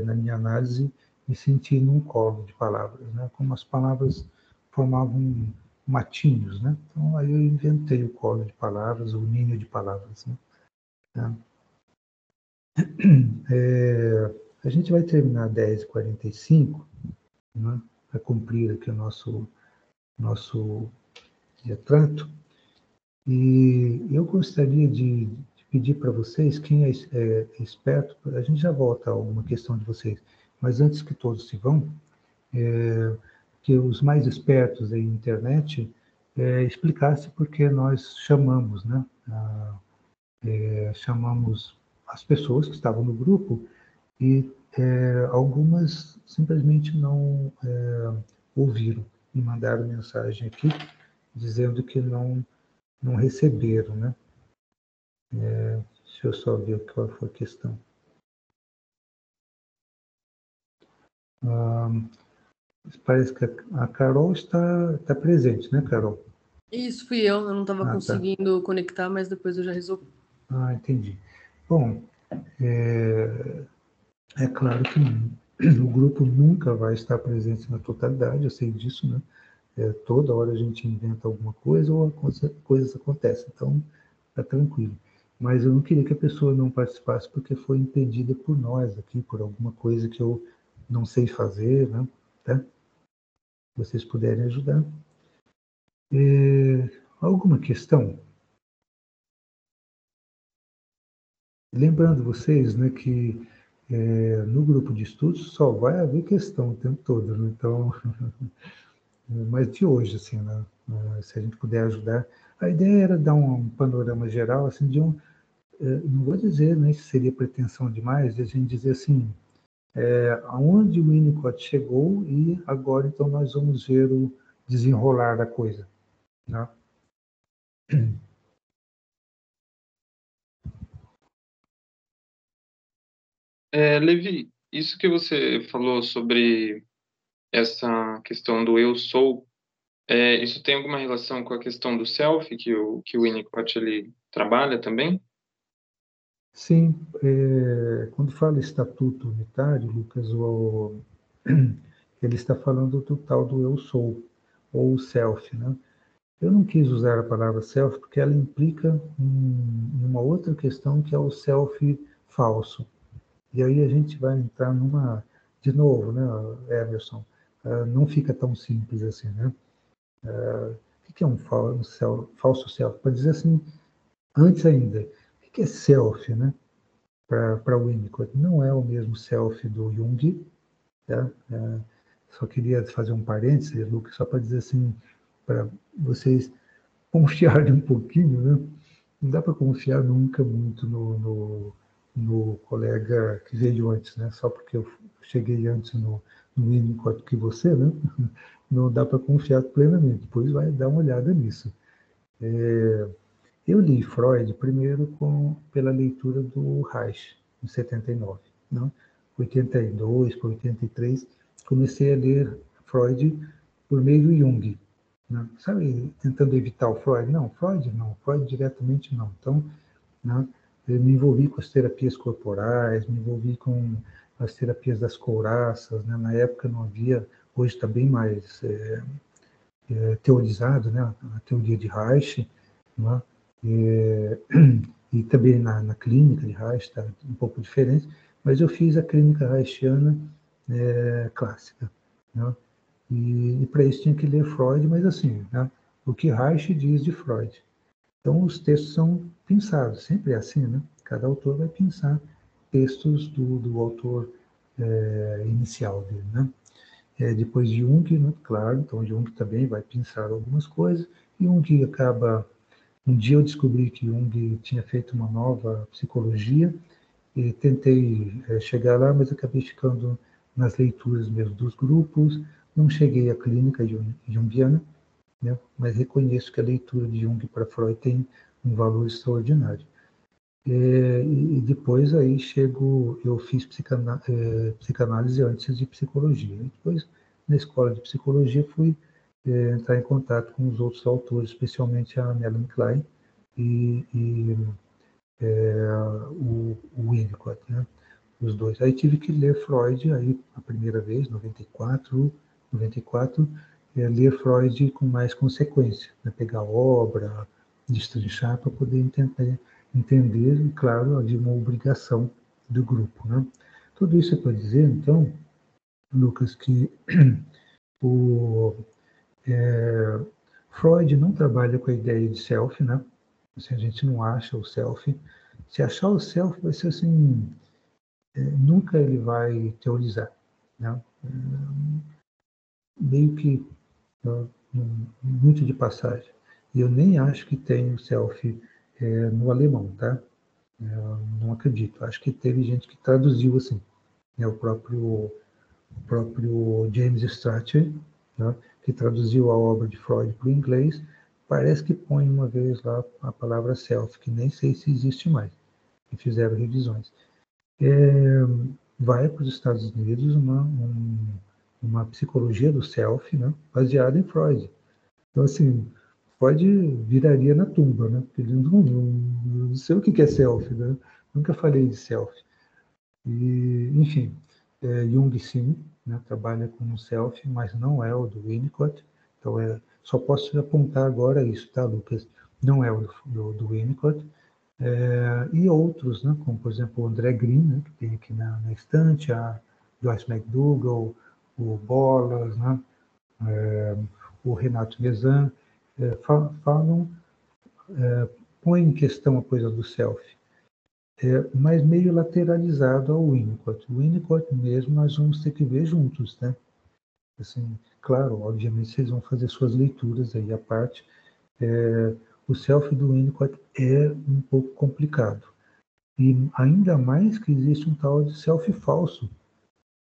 na minha análise, me senti num colo de palavras, né? Como as palavras formavam matinhos, né? Então, aí eu inventei o colo de palavras, o ninho de palavras, né? A gente vai terminar 10h45, né? Para cumprir aqui o nosso retrato. E eu gostaria de pedir para vocês, quem é esperto, a gente já volta a alguma questão de vocês, mas antes que todos se vão, que os mais espertos da internet explicasse por que nós chamamos, né? Chamamos as pessoas que estavam no grupo e algumas simplesmente não ouviram e mandaram mensagem aqui dizendo que não receberam, né? Deixa eu só ver qual foi a questão. Parece que a Carol está presente, né, Carol? Isso, fui eu não estava conseguindo conectar, mas depois eu já resolvi. Entendi. Bom, é claro que o grupo nunca vai estar presente na totalidade, eu sei disso, né? Toda hora a gente inventa alguma coisa ou coisas acontecem, então está tranquilo. Mas eu não queria que a pessoa não participasse porque foi impedida por nós aqui, por alguma coisa que eu não sei fazer, né? Tá? Se vocês puderem ajudar. Alguma questão? Lembrando vocês, né, que no grupo de estudos só vai haver questão o tempo todo, né? Então, mas de hoje, assim, né, se a gente puder ajudar. A ideia era dar um panorama geral, assim, não vou dizer, né, que seria pretensão demais, de a gente dizer assim, aonde o Winnicott chegou e agora então nós vamos ver o desenrolar da coisa, né? Levi, isso que você falou sobre essa questão do eu sou, isso tem alguma relação com a questão do self que o Winnicott ele trabalha também? Sim, quando fala estatuto unitário, Lucas, ele está falando do tal do eu sou, ou self, né? Eu não quis usar a palavra self porque ela implica em uma outra questão que é o self falso. E aí a gente vai entrar de novo, né, Emerson, não fica tão simples assim, né? O que é um falso self? Para dizer assim, antes ainda, o que é self, né? Para o Winnicott, não é o mesmo self do Jung, tá? Só queria fazer um parênteses, Lucas, só para dizer assim, para vocês confiarem um pouquinho, né? Não dá para confiar nunca muito no colega que veio antes, né? Só porque eu cheguei antes no Winnicott que você, né? Não dá para confiar plenamente. Depois vai dar uma olhada nisso. Eu li Freud primeiro pela leitura do Reich, em 79. Não? 82 para 83, comecei a ler Freud por meio do Jung. Né? Sabe, tentando evitar o Freud? Não, Freud diretamente não. Então, né, eu me envolvi com as terapias corporais, me envolvi com as terapias das couraças. Né? Na época não havia, hoje está bem mais teorizado, né? A teoria de Reich, né? E também na clínica de Reich está um pouco diferente, mas eu fiz a clínica reichiana clássica. Né? E para isso tinha que ler Freud, mas assim, né? O que Reich diz de Freud. Então os textos são pensados, sempre é assim, né? Cada autor vai pensar textos do autor inicial dele, né? Depois de Jung, né? Claro, então Jung também vai pensar algumas coisas, e Jung acaba. Um dia eu descobri que Jung tinha feito uma nova psicologia, e tentei chegar lá, mas acabei ficando nas leituras mesmo dos grupos, não cheguei à clínica junguiana, né? Mas reconheço que a leitura de Jung para Freud tem um valor extraordinário. E depois aí eu fiz psicanálise antes de psicologia. E depois, na escola de psicologia, fui entrar em contato com os outros autores, especialmente a Melanie Klein e o Winnicott, né? Os dois. Aí tive que ler Freud, aí a primeira vez, 94, ler Freud com mais consequência, né? Pegar a obra, destrinchar para poder entender, e claro, havia uma obrigação do grupo, né? Tudo isso é para dizer, então, Lucas, que Freud não trabalha com a ideia de self, né? Assim, a gente não acha o self. Se achar o self, vai ser assim, nunca ele vai teorizar, né? Meio que muito de passagem. E eu nem acho que tem o self no alemão, tá? Não acredito. Acho que teve gente que traduziu assim, né? O próprio James Strachey, né? Que traduziu a obra de Freud para o inglês, parece que põe uma vez lá a palavra self, que nem sei se existe mais, e fizeram revisões. Vai para os Estados Unidos uma psicologia do self, né, baseada em Freud. Então, assim, Freud viraria na tumba, né? Porque ele não sei o que é self, né? Nunca falei de self. E, enfim, Jung, sim, né, trabalha com o self, mas não é o do Winnicott. Então, só posso te apontar agora isso, tá, Lucas? Não é o do Winnicott. E outros, né, como, por exemplo, o André Green, né, que tem aqui na estante, a Joyce McDougall, o Bolas, né, o Renato Mezan, falam, põem em questão a coisa do self, mas meio lateralizado ao Winnicott. O Winnicott mesmo nós vamos ter que ver juntos, né? Assim, claro, obviamente vocês vão fazer suas leituras aí à parte. O self do Winnicott é um pouco complicado. E ainda mais que existe um tal de self falso,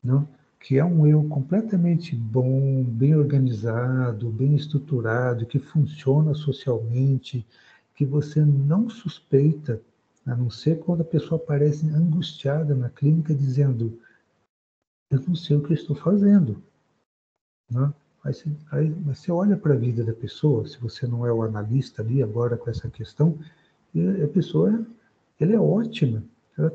não? Que é um eu completamente bom, bem organizado, bem estruturado, que funciona socialmente, que você não suspeita, a não ser quando a pessoa aparece angustiada na clínica dizendo: eu não sei o que eu estou fazendo. Né? Aí você olha para a vida da pessoa, se você não é o analista ali agora com essa questão, e a pessoa ela é ótima, ela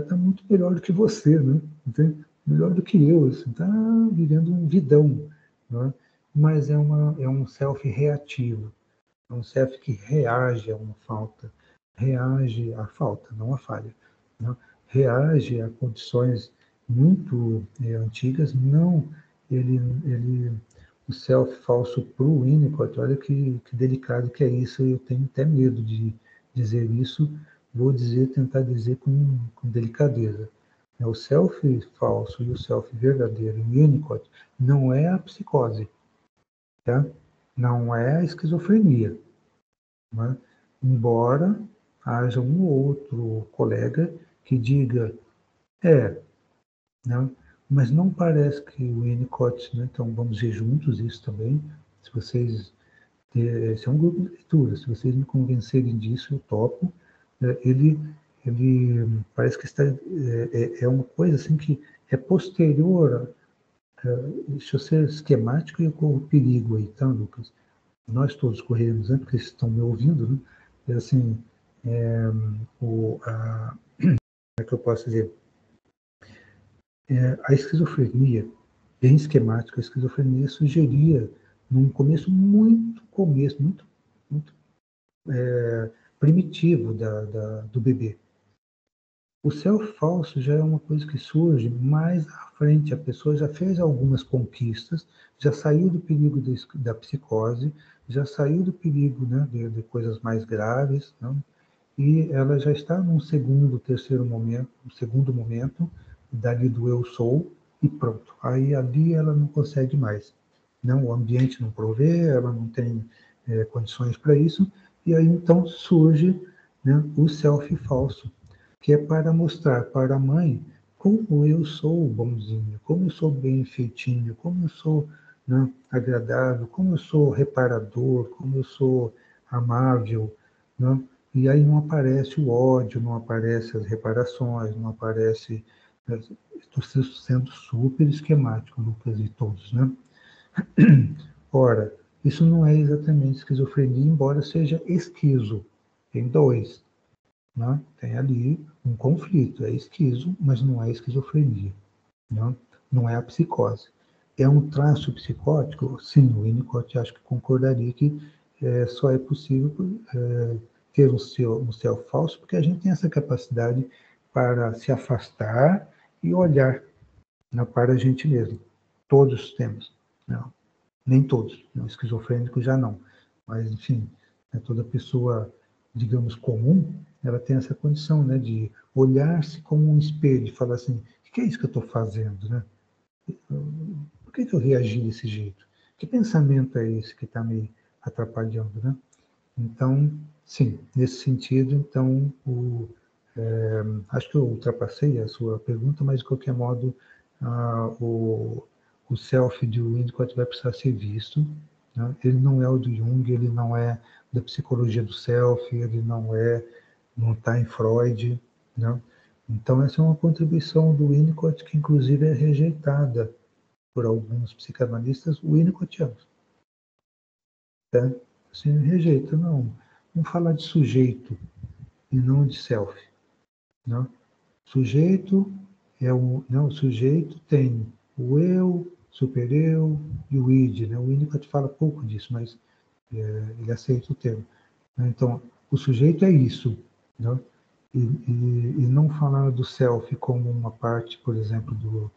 tá muito melhor do que você, né? Entende? Melhor do que eu, está vivendo um vidão, né? Mas é um self reativo, é um self que reage a uma falta, reage à falta, não à falha, né? Reage a condições muito antigas, não o self falso para o Winnicott, olha que delicado que é isso, eu tenho até medo de dizer isso, vou tentar dizer com delicadeza. O self falso e o self verdadeiro em Winnicott não é a psicose, tá? Não é a esquizofrenia, né? Embora haja um ou outro colega que diga, né? Mas não parece que o Winnicott, né? Então vamos ver juntos isso também, se vocês Esse é um grupo de leitura. Se vocês me convencerem disso, eu topo. Ele parece que é uma coisa assim que é posterior. Deixa eu ser esquemático e eu corro perigo aí, tá, Lucas? Nós todos corremos, né? Porque vocês estão me ouvindo, né? É assim, como é que eu posso dizer? A esquizofrenia, bem esquemática, a esquizofrenia sugeria, num começo muito primitivo do bebê. O self falso já é uma coisa que surge mais à frente. A pessoa já fez algumas conquistas, já saiu do perigo da psicose, já saiu do perigo, né, de coisas mais graves, né, e ela já está num segundo momento, dali do eu sou, e pronto. Aí ali ela não consegue mais. Não, o ambiente não provê, ela não tem condições para isso, e aí então surge, né, o self falso, que é para mostrar para a mãe como eu sou bonzinho, como eu sou bem feitinho, como eu sou, né, agradável, como eu sou reparador, como eu sou amável, né? E aí não aparece o ódio, não aparece as reparações, não aparece... Estou sendo super esquemático, Lucas, e todos, né? Ora, isso não é exatamente esquizofrenia, embora seja esquizo. Tem dois. Né? Tem ali um conflito, é esquizo, mas não é esquizofrenia, né? Não é a psicose. É um traço psicótico? Sim, o Winnicott acho que concordaria que só é possível ter um self falso porque a gente tem essa capacidade para se afastar e olhar, né, para a gente mesmo. Todos temos. Não, nem todos. Não, esquizofrênico já não. Mas, enfim, toda pessoa, digamos, comum, ela tem essa condição, né, de olhar-se como um espelho e falar assim, o que é isso que eu estou fazendo, né? Por que eu reagi desse jeito? Que pensamento é esse que está me atrapalhando, né? Então, sim, nesse sentido, então, acho que eu ultrapassei a sua pergunta, mas de qualquer modo, o self de Winnicott vai precisar ser visto, né? Ele não é o do Jung, ele não é da psicologia do self, ele não está em Freud, né? Então, essa é uma contribuição do Winnicott que, inclusive, é rejeitada por alguns psicanalistas winnicottianos. Tá? Assim, rejeita, não. Vamos falar de sujeito e não de self. Não? Sujeito não, o sujeito tem o eu, super-eu e o id. Né? O Winnicott fala pouco disso, mas ele aceita o termo. Então, o sujeito é isso. Né? E não falar do self como uma parte, por exemplo,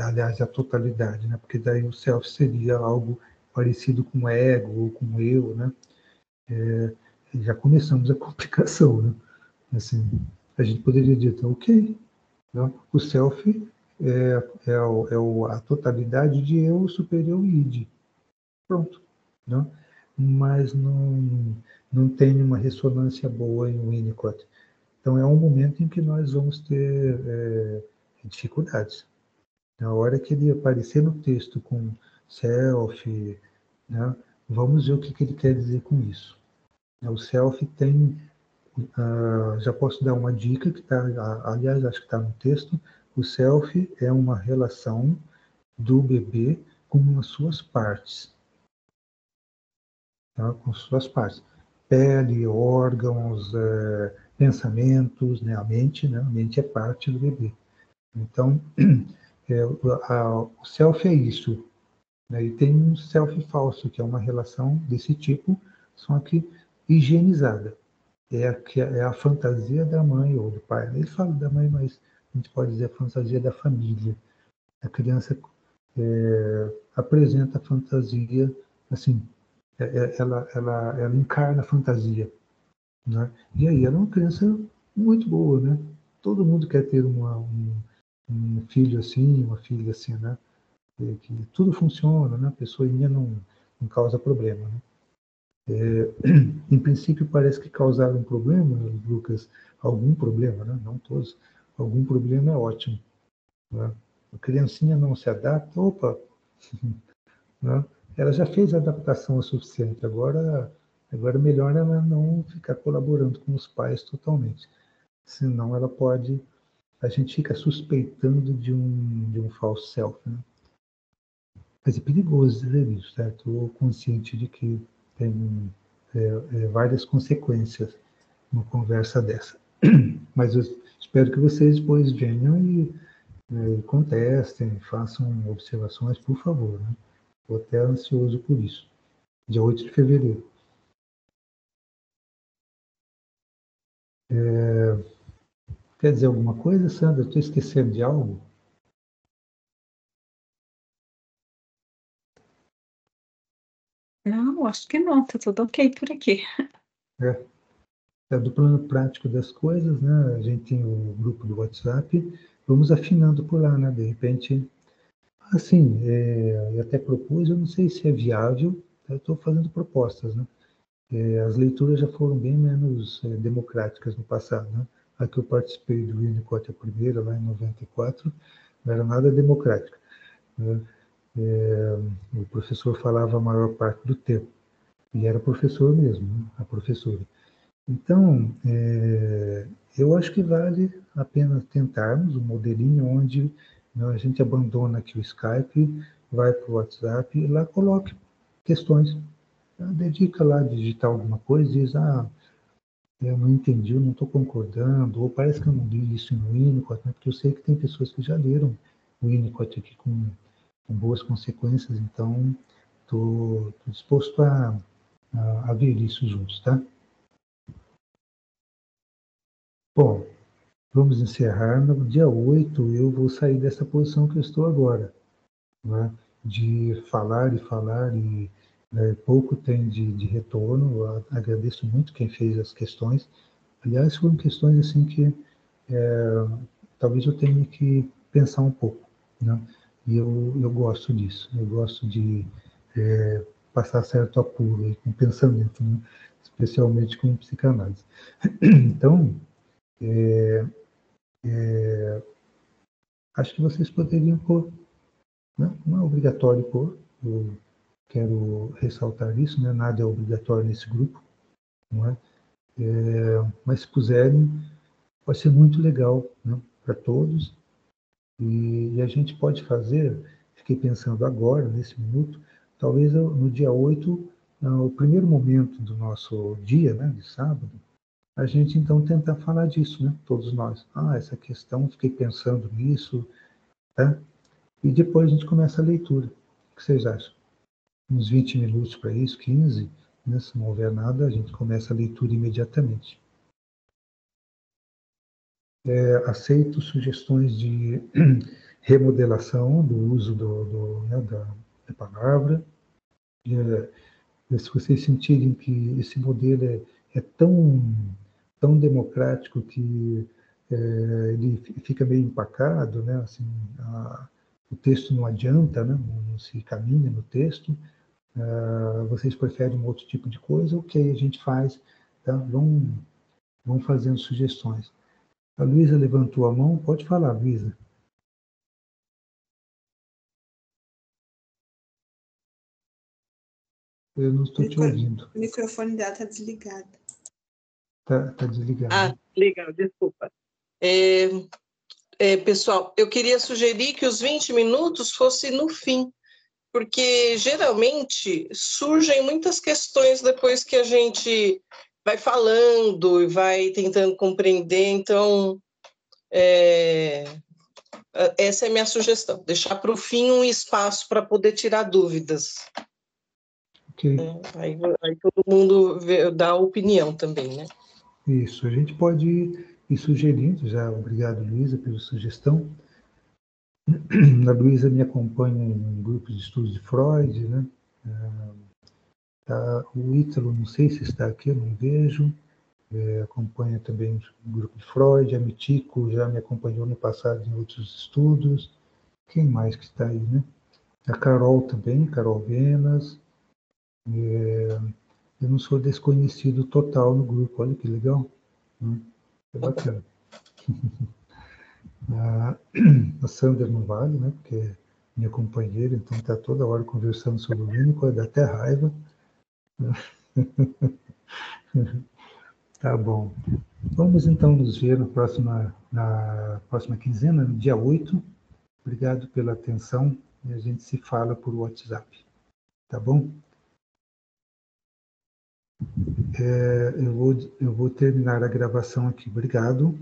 aliás, a totalidade, né? Porque daí o self seria algo parecido com ego ou com eu, né? Já começamos a complicação, né? Assim, a gente poderia dizer, ok, né? O self é a totalidade de eu, superior e id. Pronto. Né? Mas não tem uma ressonância boa em Winnicott. Então, é um momento em que nós vamos ter dificuldades. Na hora que ele aparecer no texto com self, né, vamos ver o que ele quer dizer com isso. O self tem, já posso dar uma dica, que tá, aliás, acho que está no texto, o self é uma relação do bebê com as suas partes. Tá? Com suas partes. Pele, órgãos, pensamentos, né? A mente é parte do bebê. Então, o self é isso. Né? E tem um self falso, que é uma relação desse tipo, só que higienizada. É a fantasia da mãe ou do pai. Ele fala da mãe, mas a gente pode dizer a fantasia da família. A criança apresenta a fantasia, assim, ela encarna a fantasia. Né? E aí ela é uma criança muito boa, né? Todo mundo quer ter um filho assim, uma filha assim, né? Que tudo funciona, né? A pessoinha não causa problema, né? Em princípio parece que causar um problema, Lucas, algum problema, né? Não todos, algum problema é ótimo. Né? A criancinha não se adapta, opa, né? ela já fez a adaptação o suficiente, agora melhor ela não ficar colaborando com os pais totalmente, senão ela pode, a gente fica suspeitando de um false self, né? Mas é perigoso dizer isso, tá? Estou consciente de que tem várias consequências numa conversa dessa. Mas eu espero que vocês depois venham e contestem, façam observações, por favor, né? Estou até ansioso por isso. Dia 8 de fevereiro. Quer dizer alguma coisa, Sandra? Estou esquecendo de algo? Não, acho que não, tá tudo ok por aqui. Do plano prático das coisas, né? A gente tem o grupo do WhatsApp, vamos afinando por lá, né? De repente, assim, eu até propus, eu não sei se é viável, eu estou fazendo propostas, né? As leituras já foram bem menos democráticas no passado, né? A que eu participei do Winnicott, a primeira, lá em 94, não era nada democrática, né? O professor falava a maior parte do tempo, e era professor mesmo, né? A professora. Então, eu acho que vale a pena tentarmos um modelinho onde, né, a gente abandona aqui o Skype, vai para o WhatsApp e lá coloque questões. Dedica lá a digitar alguma coisa e diz, eu não entendi, eu não estou concordando, ou parece que eu não li isso no Winnicott, né? Porque eu sei que tem pessoas que já leram o Winnicott aqui com boas consequências, então estou disposto a ver isso juntos, tá? Bom, vamos encerrar. No dia 8 eu vou sair dessa posição que eu estou agora, né? De falar e falar e pouco tem de retorno. Eu agradeço muito quem fez as questões. Aliás, foram questões assim que talvez eu tenha que pensar um pouco, né? E eu gosto disso. Eu gosto de passar certo apuro aí, com pensamento, né? Especialmente com psicanálise. Então, acho que vocês poderiam pôr, né? Não é obrigatório pôr, eu quero ressaltar isso, né? Nada é obrigatório nesse grupo, não é? Mas se puserem, vai ser muito legal, né? Para todos, e a gente pode fazer, fiquei pensando agora, nesse minuto, talvez no dia 8, o primeiro momento do nosso dia, né, de sábado, a gente então tentar falar disso, né, todos nós. Essa questão, fiquei pensando nisso, tá? E depois a gente começa a leitura. O que vocês acham? Uns 20 minutos para isso, 15, né? Se não houver nada, a gente começa a leitura imediatamente. Aceito sugestões de remodelação do uso né, da palavra. Se vocês sentirem que esse modelo é tão democrático que ele fica meio empacado, né? Assim, o texto não adianta, né? Não se caminha no texto. Vocês preferem um outro tipo de coisa? Ok, a gente faz. Tá? Vão fazendo sugestões. A Luísa levantou a mão. Pode falar, Luísa. Eu não estou te ouvindo. O microfone dela está desligado. Tá desligado. Legal, desculpa. Pessoal, eu queria sugerir que os 20 minutos fosse no fim, porque geralmente surgem muitas questões depois que a gente vai falando e vai tentando compreender, então essa é a minha sugestão, deixar para o fim um espaço para poder tirar dúvidas. Okay. Aí todo mundo dá opinião também, né? Isso, a gente pode ir sugerindo, já obrigado, Luísa, pela sugestão. A Luísa me acompanha em grupos de estudos de Freud, né? O Ítalo, não sei se está aqui, eu não vejo. Acompanha também o grupo de Freud, a Mitico já me acompanhou no passado em outros estudos. Quem mais que está aí, né? A Carol também, Carol Venas. Eu não sou desconhecido total no grupo, olha que legal. É bacana. A Sandra não vale, né? Porque minha companheira, então está toda hora conversando sobre o Winnicott, dá até raiva. Tá bom. Vamos então nos ver na próxima quinzena, no dia 8. Obrigado pela atenção e a gente se fala por WhatsApp. Tá bom? Eu vou terminar a gravação aqui. Obrigado.